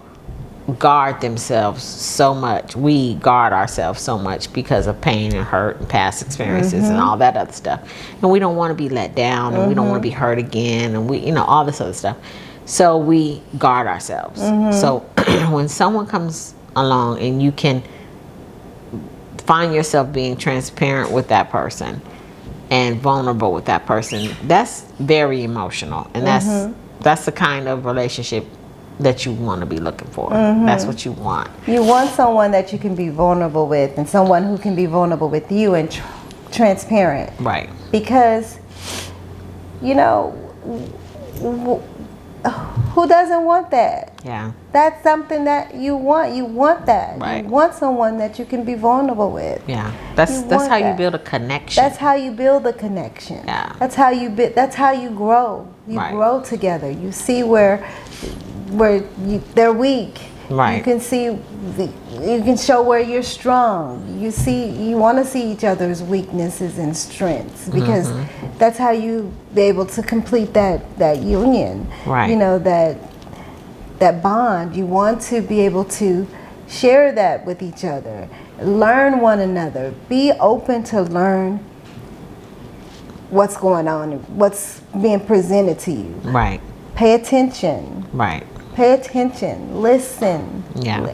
guard themselves so much. We guard ourselves so much because of pain and hurt and past experiences and all that other stuff. And we don't want to be let down, and we don't want to be hurt again, and we, all this other stuff. So we guard ourselves. So when someone comes along and you can find yourself being transparent with that person and vulnerable with that person, that's very emotional, and that's the kind of relationship that you want to be looking for. That's what you want. You want someone that you can be vulnerable with, and someone who can be vulnerable with you and transparent. Right. Because, who doesn't want that? Yeah. That's something that you want. You want that. Right. You want someone that you can be vulnerable with. Yeah. That's want how you that. build a connection. That's how you build a connection. Yeah. That's how you grow. You Right. grow together. You see where they're weak. Right. You can see you can show where you're strong. You want to see each other's weaknesses and strengths, because that's how you be able to complete that union. Right. That bond. You want to be able to share that with each other, learn one another, be open to learn what's going on, what's being presented to you. Right. Pay attention. Right. Pay attention. Listen. Yeah.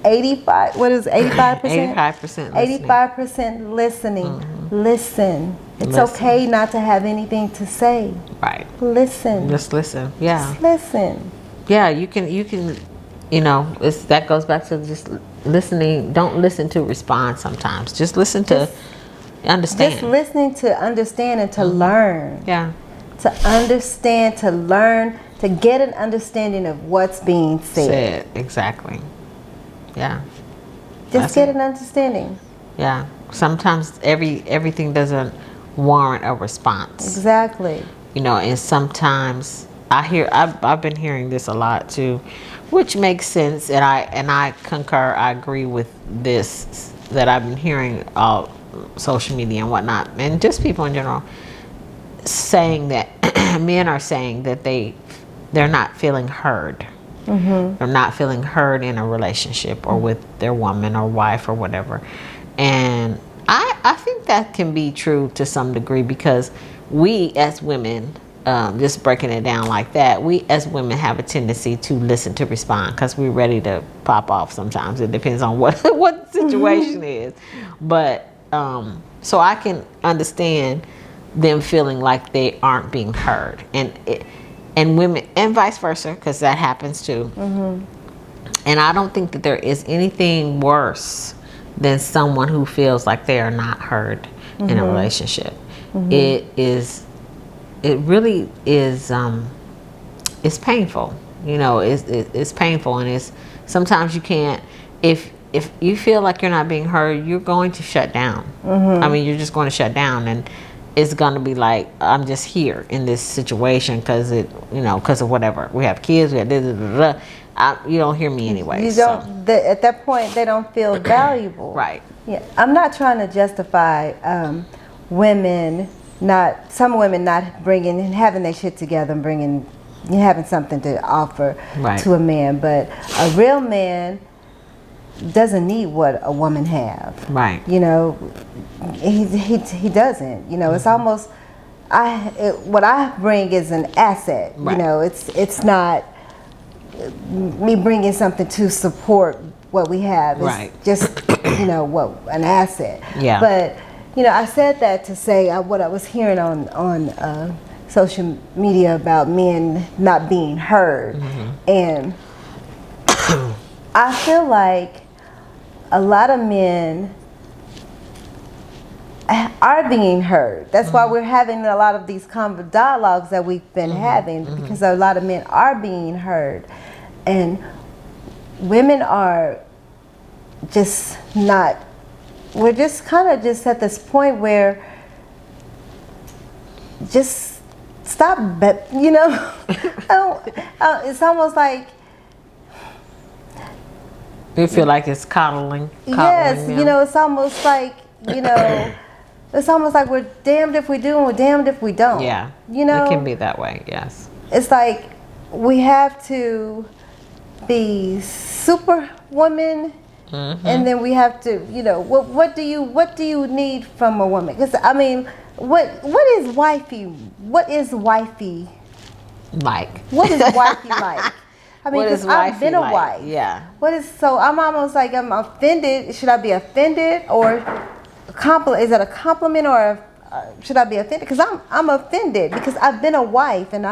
85. What is 85%? 85% listening. 85% listening. Listen. It's Listen. okay not to have anything to say. Right. Listen. Just listen. Yeah. Just listen. Yeah, you can, that goes back to just listening. Don't listen to respond sometimes. Just listen to understand. Just listening to understand and to learn. Yeah. To understand, to learn, to get an understanding of what's being said. Exactly. Yeah. Just get an understanding. Yeah. Sometimes everything doesn't warrant a response. Exactly. And sometimes I've been hearing this a lot too, which makes sense, and I concur. I agree with this, that I've been hearing social media and whatnot, and just people in general saying that men are saying that they're not feeling heard. They're not feeling heard in a relationship or with their woman or wife or whatever. And I think that can be true to some degree, because we as women, just breaking it down like that, we as women have a tendency to listen to respond, because we're ready to pop off sometimes. It depends on what the situation is. But so I can understand them feeling like they aren't being heard, and women, and vice versa, because that happens too. And I don't think that there is anything worse than someone who feels like they are not heard in a relationship. It really is. It's painful. It's painful, and it's sometimes you can't. If you feel like you're not being heard, you're going to shut down. I mean, you're just going to shut down, and it's going to be like, I'm just here in this situation because of whatever. We have kids. We have you don't hear me anyway. You don't. At that point, they don't feel valuable. Right. Yeah. I'm not trying to justify some women not having their shit together and having something to offer to a man, but a real man doesn't need what a woman have. Right. He doesn't. It's almost what I bring is an asset. Right. It's not me bringing something to support what we have. It's Right. just an asset. Yeah. But I said that to say what I was hearing on social media about men not being heard, and I feel like a lot of men are being heard. That's why we're having a lot of these dialogues that we've been having, because a lot of men are being heard, and women are just not. We're just kind of just at this point where just stop, you know. It's almost like, You feel like it's coddling. yes, them. you know, it's almost like, you know, it's almost like we're damned if we do and we're damned if we don't. Yeah. You know, It can be that way, yes. it's like we have to be superwoman, and then we have to, you know, what do you need from a woman? Because I mean, what is wifey? What is wifey? Like. What is wifey like? I mean, What is because I've been a wifey like? wife. Yeah. What is, so I'm almost like I'm offended. Should I be offended, or is that a compliment, or should I be offended? Because I'm offended because I've been a wife, and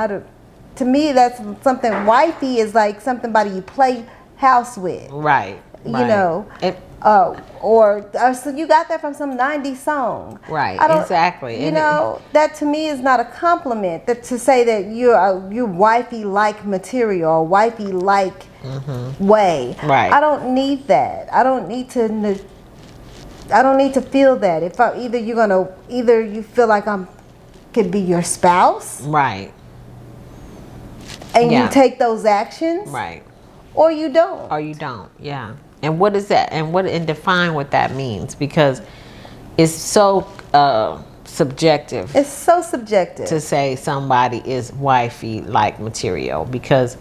to me that's something. Wifey is like somebody you play house with. Right. You know. So you got that from some 90s song. Right, I don't- exactly. You And know, that to me is not a compliment. That to say that you're wifey like material or wifey like way. Right. I don't need that. I don't need to feel that. If either you feel like could be your spouse, Right. and Yeah. you take those actions, Right. or you don't. Or you don't. Yeah. And what is that? And define what that means, because it's so subjective It's so subjective. to say somebody is wifey like material, because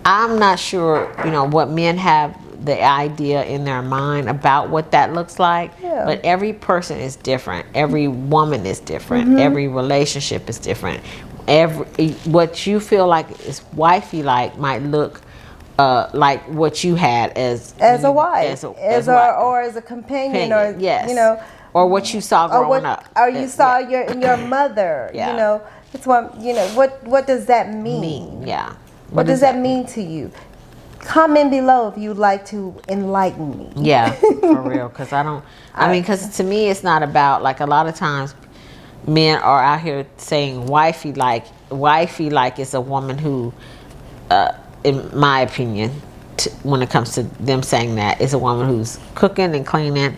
I'm not sure, you know, what men have the idea in their mind about what that looks like. Yeah. But every person is different. Every woman is different. Every relationship is different. What you feel like is wifey like might look like what you had as a wife, or as a companion, or yes, you know, or what you saw growing up, or you saw your mother. Yeah. You know, that's what, you know. What does that mean? Yeah. What does that mean to you? Comment below if you'd like to enlighten me. Yeah, for real. Because because to me, it's not about, like, a lot of times men are out here saying wifey like. Wifey like is a woman who, in my opinion, when it comes to them saying that, is a woman who's cooking and cleaning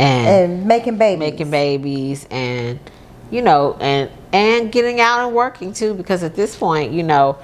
And making babies, and, you know, and getting out and working too, because at this point, you know,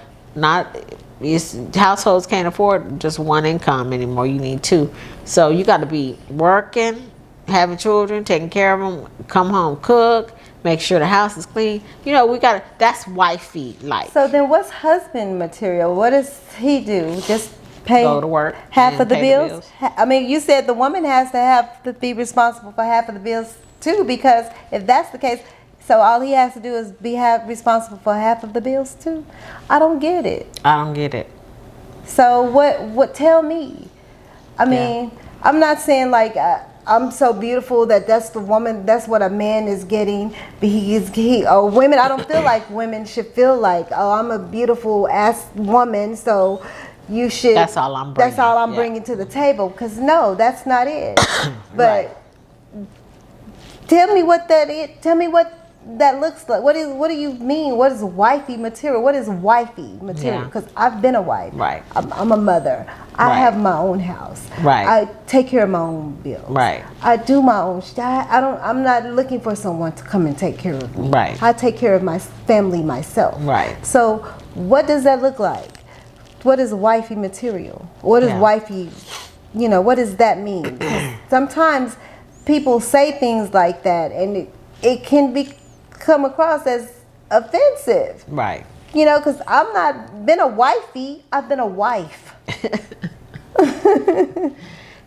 households can't afford just one income anymore. You need two. So you got to be working, having children, taking care of them, come home, cook, make sure the house is clean. You know, that's wifey like. So then what's husband material? What does he do? Just pay, Go to work half and of the pay the bills? bills. I mean, you said the woman has to have to be responsible for half of the bills too, because if that's the case, so all he has to do is be responsible for half of the bills too? I don't get it. I don't get it. So what tell me? I mean, I'm not saying like I'm so beautiful that's the woman, that's what a man is getting. Or women, I don't feel like women should feel like, oh, I'm a beautiful ass woman, so you should. That's all I'm bringing. That's all I'm Yeah. bringing to the table. Because no, that's not it. But Right. tell me what that is. Tell me what that looks like. What do you mean? What is wifey material? What is wifey material? Yeah. Because I've been a wife. Right. I'm a mother. I Right. have my own house. Right. I take care of my own bills. Right. I do my own shit. I'm not looking for someone to come and take care of me. Right. I take care of my family myself. Right. So what does that look like? What is wifey material? What is Yeah. wifey, you know, what does that mean? Because sometimes people say things like that, and it can come across as offensive. Right. You know, because I'm not been a wifey. I've been a wife.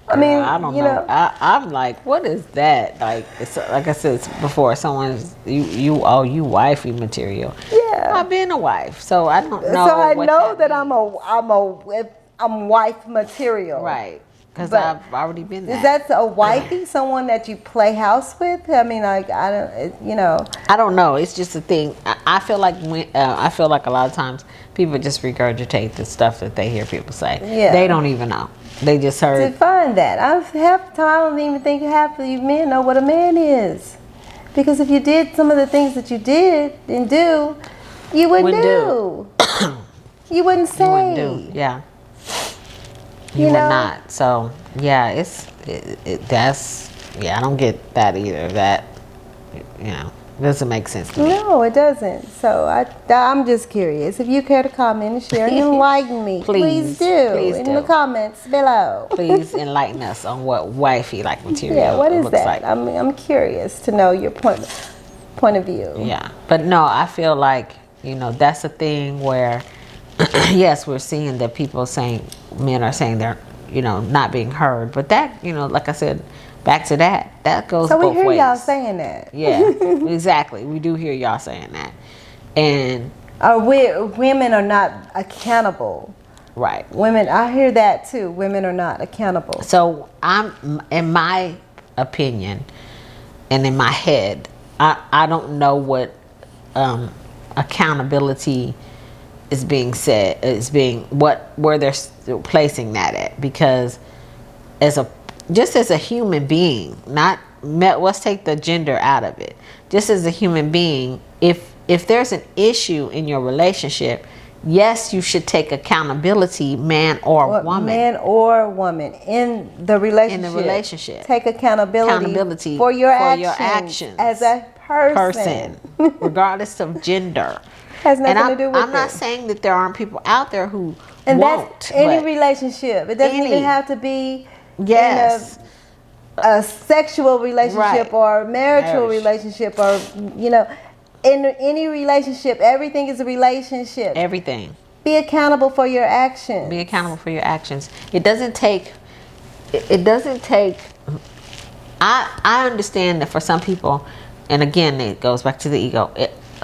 I mean, I don't you know. I'm like, what is that? Like, it's, like I said before, someone's you wifey material. Yeah. I've been a wife, so I don't know. So I what know that means. I'm wife material. Right, because But I've already been Is that. that a wifey? Someone that you play house with? I mean, like, I don't, you know. I don't know. It's just a thing. I feel like a lot of times people just regurgitate the stuff that they hear people say. Yeah. They don't even know. They just heard. Define that. Half the time I don't even think half of you men know what a man is. Because if you did some of the things that you did and do, you wouldn't do. You wouldn't say. You wouldn't do. Yeah. You would not. So yeah, that's I don't get that either. That doesn't make sense to me. No, it doesn't. So I'm just curious. If you care to comment and share and enlighten me, please do. Please in do. the comments below. Please enlighten us on what wifey like material Yeah, what is looks that? like. I'm curious to know your point of view. Yeah, but no, I feel like that's a thing where yes, we're seeing that men are saying they're not being heard, but that like I said, back to that goes So we both hear ways. y'all saying that. Yeah, exactly. We do hear y'all saying that, and Women are not accountable. right. Women, I hear that too. Women are not accountable. So in my opinion, and in my head, I don't know what accountability is being said, where they're placing that at, because as a human being, let's take the gender out of it. Just as a human being, if there's an issue in your relationship, yes, you should take accountability, man or woman. Man or woman in the relationship. Take accountability for your actions as a person. Regardless of gender. Has nothing to do with I'm not saying that there aren't people out there who and won't. That's any relationship. It doesn't even have to be yes. in a sexual relationship Right. or a marital relationship, or in any relationship, everything is a relationship. Everything. Be accountable for your actions. Be accountable for your actions. It doesn't take I understand that for some people, and again it goes back to the ego.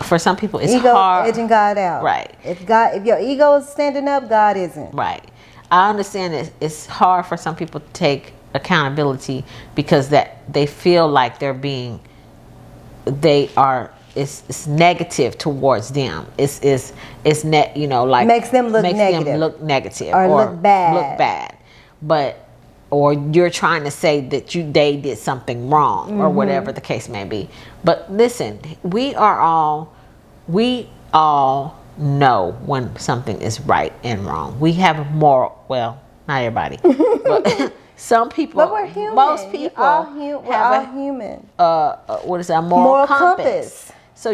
For some people it's ego hard. Edging God out. Right. If your ego is standing up, God isn't. Right. I understand that it's hard for some people to take accountability because that they feel like it's negative towards them. It's like makes them look negative or look bad. But or you're trying to say that they did something wrong or whatever the case may be. But listen, we all know when something is right and wrong. We have a moral, well, not everybody, but some people, but we're human. most people we're all human. What is that? Moral compass. So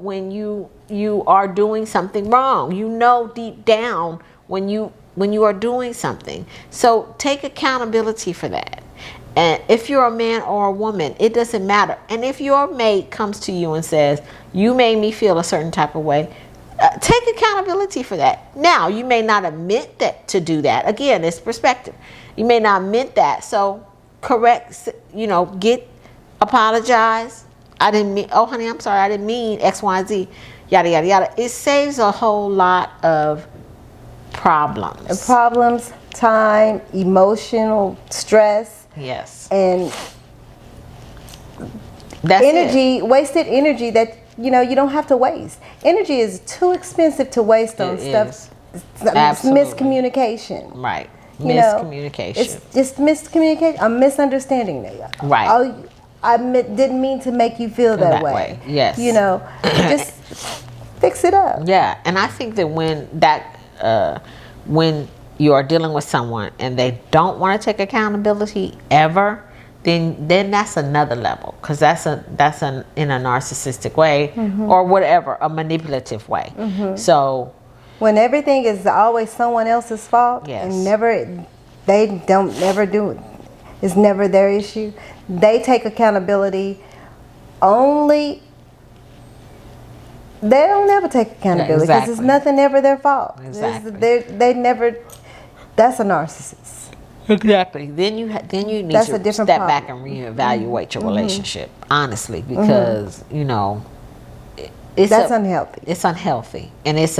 when you are doing something wrong, deep down when you are doing something. So take accountability for that. And if you're a man or a woman, it doesn't matter. And if your mate comes to you and says, you made me feel a certain type of way, take accountability for that. Now, you may not admit to do that. Again, it's perspective. You may not admit that. So correct, apologize. I didn't mean, oh honey, I'm sorry, I didn't mean X, Y, Z, yada, yada, yada. It saves a whole lot of problems, time, emotional stress. Yes. And that's energy, wasted energy that you don't have to waste. Energy is too expensive to waste on stuff. Absolutely. Miscommunication. Right. Miscommunication. It's just miscommunication. A misunderstanding. Right. I didn't mean to make you feel that way. Yes. Just fix it up. Yeah, and I think that when you are dealing with someone and they don't want to take accountability ever, then that's another level, because that's in a narcissistic way or whatever, a manipulative way. So when everything is always someone else's fault, yes, and they don't never do it, it's never their issue. They take accountability only. They don't never take accountability because it's nothing ever their fault. Exactly. They never. That's a narcissist. Exactly. Then you need That's to a different step problem. back and reevaluate your relationship, honestly, because That's unhealthy. It's unhealthy, and it's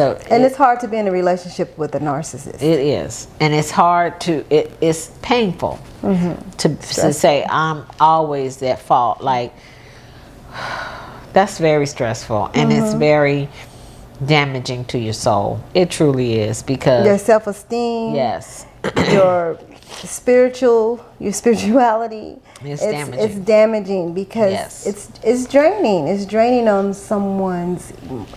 hard to be in a relationship with a narcissist. It is, and it's hard to. It's painful to say I'm always at fault. Like that's very stressful, and it's very damaging to your soul. It truly is, because your self-esteem. Yes. your spirituality. It's damaging. It's damaging because Yes. it's draining. It's draining on someone's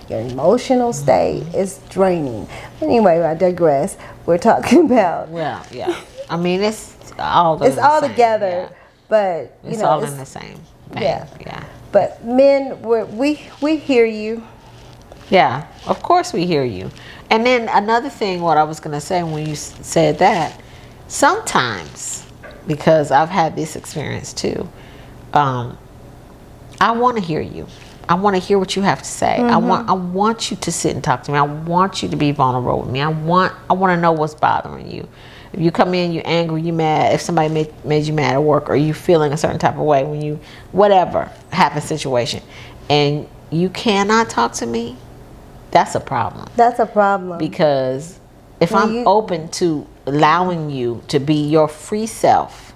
emotional state. It's draining. Anyway, I digress. We're talking about Well, yeah. I mean, it's all. it's all same, together, yeah. but you It's know, all in the same vein. yeah. Yeah. But men, we hear you. Yeah, of course we hear you. And then another thing, what I was going to say when you said that, sometimes, because I've had this experience too, I want to hear you. I want to hear what you have to say. I want you to sit and talk to me. I want you to be vulnerable with me. I want to know what's bothering you. If you come in, you're angry, you mad, if somebody made you mad at work, or you feeling a certain type of way when you, whatever happens situation, and you cannot talk to me, that's a problem. That's a problem. Because if Well, I'm open to allowing you to be your free self,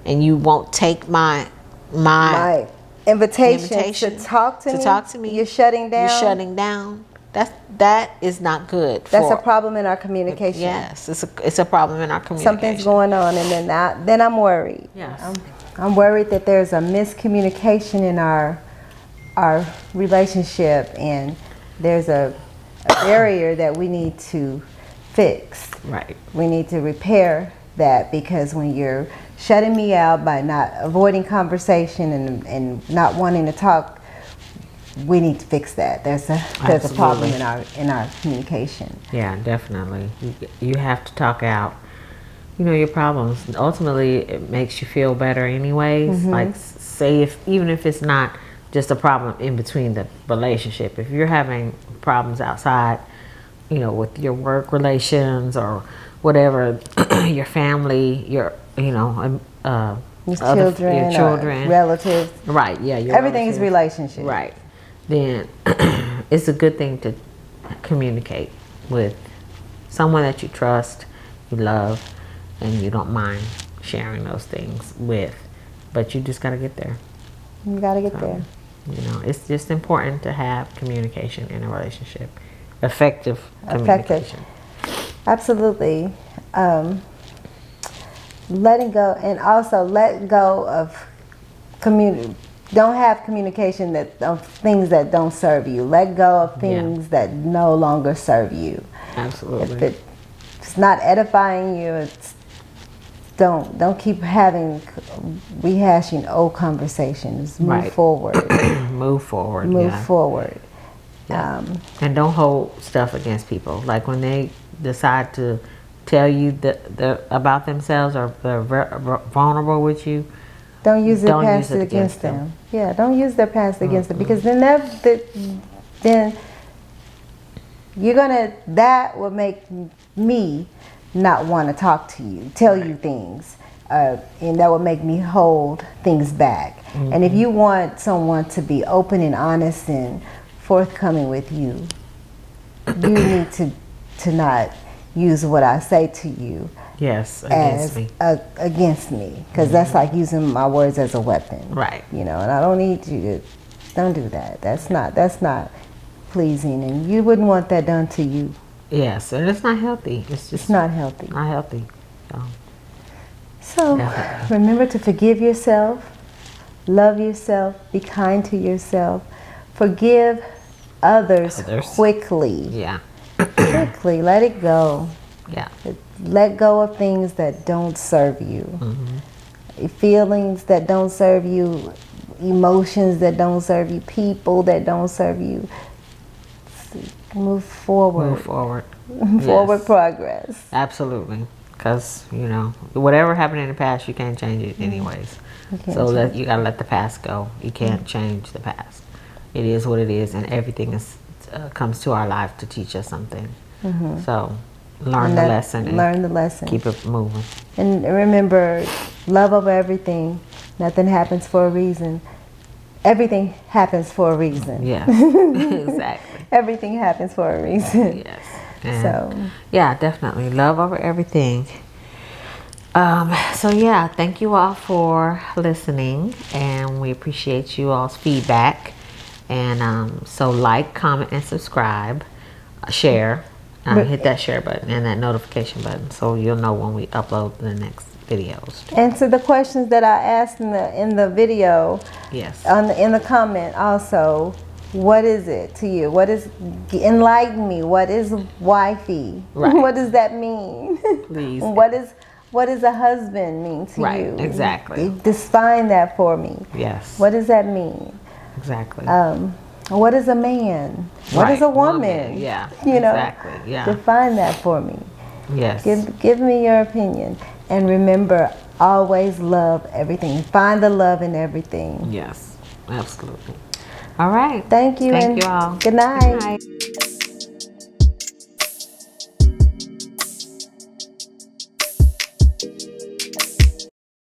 and you won't take my My invitation invitation to talk to me. You're shutting down. You're shutting down. That is not good. That's a problem in our communication. Yes, it's a problem in our communication. Something's going on, and then I'm worried. Yes. I'm worried that there's a miscommunication in our relationship, and there's a barrier that we need to fix. Right. We need to repair that, because when you're shutting me out by not avoiding conversation and not wanting to talk, we need to fix that. There's a problem in our communication. Yeah, definitely. You have to talk out, your problems. Ultimately, it makes you feel better anyways. Like, say even if it's not just a problem in between the relationship, if you're having problems outside, with your work relations or whatever, your family, your children, relatives. Right, yeah. Everything is relationship. Right. Then it's a good thing to communicate with someone that you trust, you love, and you don't mind sharing those things with. But you just got to get there. You got to get there. It's just important to have communication in a relationship. Effective communication. Absolutely. Letting go, and also let go of don't have communication of things that don't serve you. Let go of things that no longer serve you. Absolutely. If it's not edifying you, don't keep rehashing old conversations. Move forward. Move forward. Move forward. Yeah. And don't hold stuff against people. Like when they decide to tell you about themselves, or they're vulnerable with you, don't use their past against them. Yeah, don't use their past against them, because then that will make me not want to talk to you, tell you things, and that will make me hold things back. And if you want someone to be open and honest and forthcoming with you, you need to not use what I say to you. Yes, against me. Against me, because that's like using my words as a weapon. Right. And I don't need you to. Don't do that. That's not pleasing, and you wouldn't want that done to you. Yes, and it's not healthy. It's not healthy. Not healthy. So remember to forgive yourself, love yourself, be kind to yourself, forgive others. Quickly. Yeah. Quickly, let it go. Yeah. Let go of things that don't serve you. Feelings that don't serve you, emotions that don't serve you, people that don't serve you. Move forward. Move forward. Forward progress. Absolutely. Because, whatever happened in the past, you can't change it anyways. So you got to let the past go. You can't change the past. It is what it is, and everything comes to our life to teach us something. So learn the lesson. Learn the lesson. Keep it moving. And remember, love over everything. Nothing happens for a reason. Everything happens for a reason. Yes, exactly. Everything happens for a reason. Yes. And definitely. Love over everything. Thank you all for listening, and we appreciate you all's feedback. And so like, comment, and subscribe, share, hit that share button and that notification button so you'll know when we upload the next videos. Answer the questions that I asked in the video. Yes. In the comment also. What is it to you? What is, enlighten me? What is wifey? Right. What does that mean? Please. What does a husband mean to Right, you? exactly. Define that for me. Yes. What does that mean? Exactly. What is a man? What is Right, a woman? Yeah. You know, Exactly. Yeah. define that for me. Yes. Give me your opinion. And remember, always love everything. Find the love in everything. Yes. Absolutely. All right. Thank you. Thank and you all. Good night. Good night.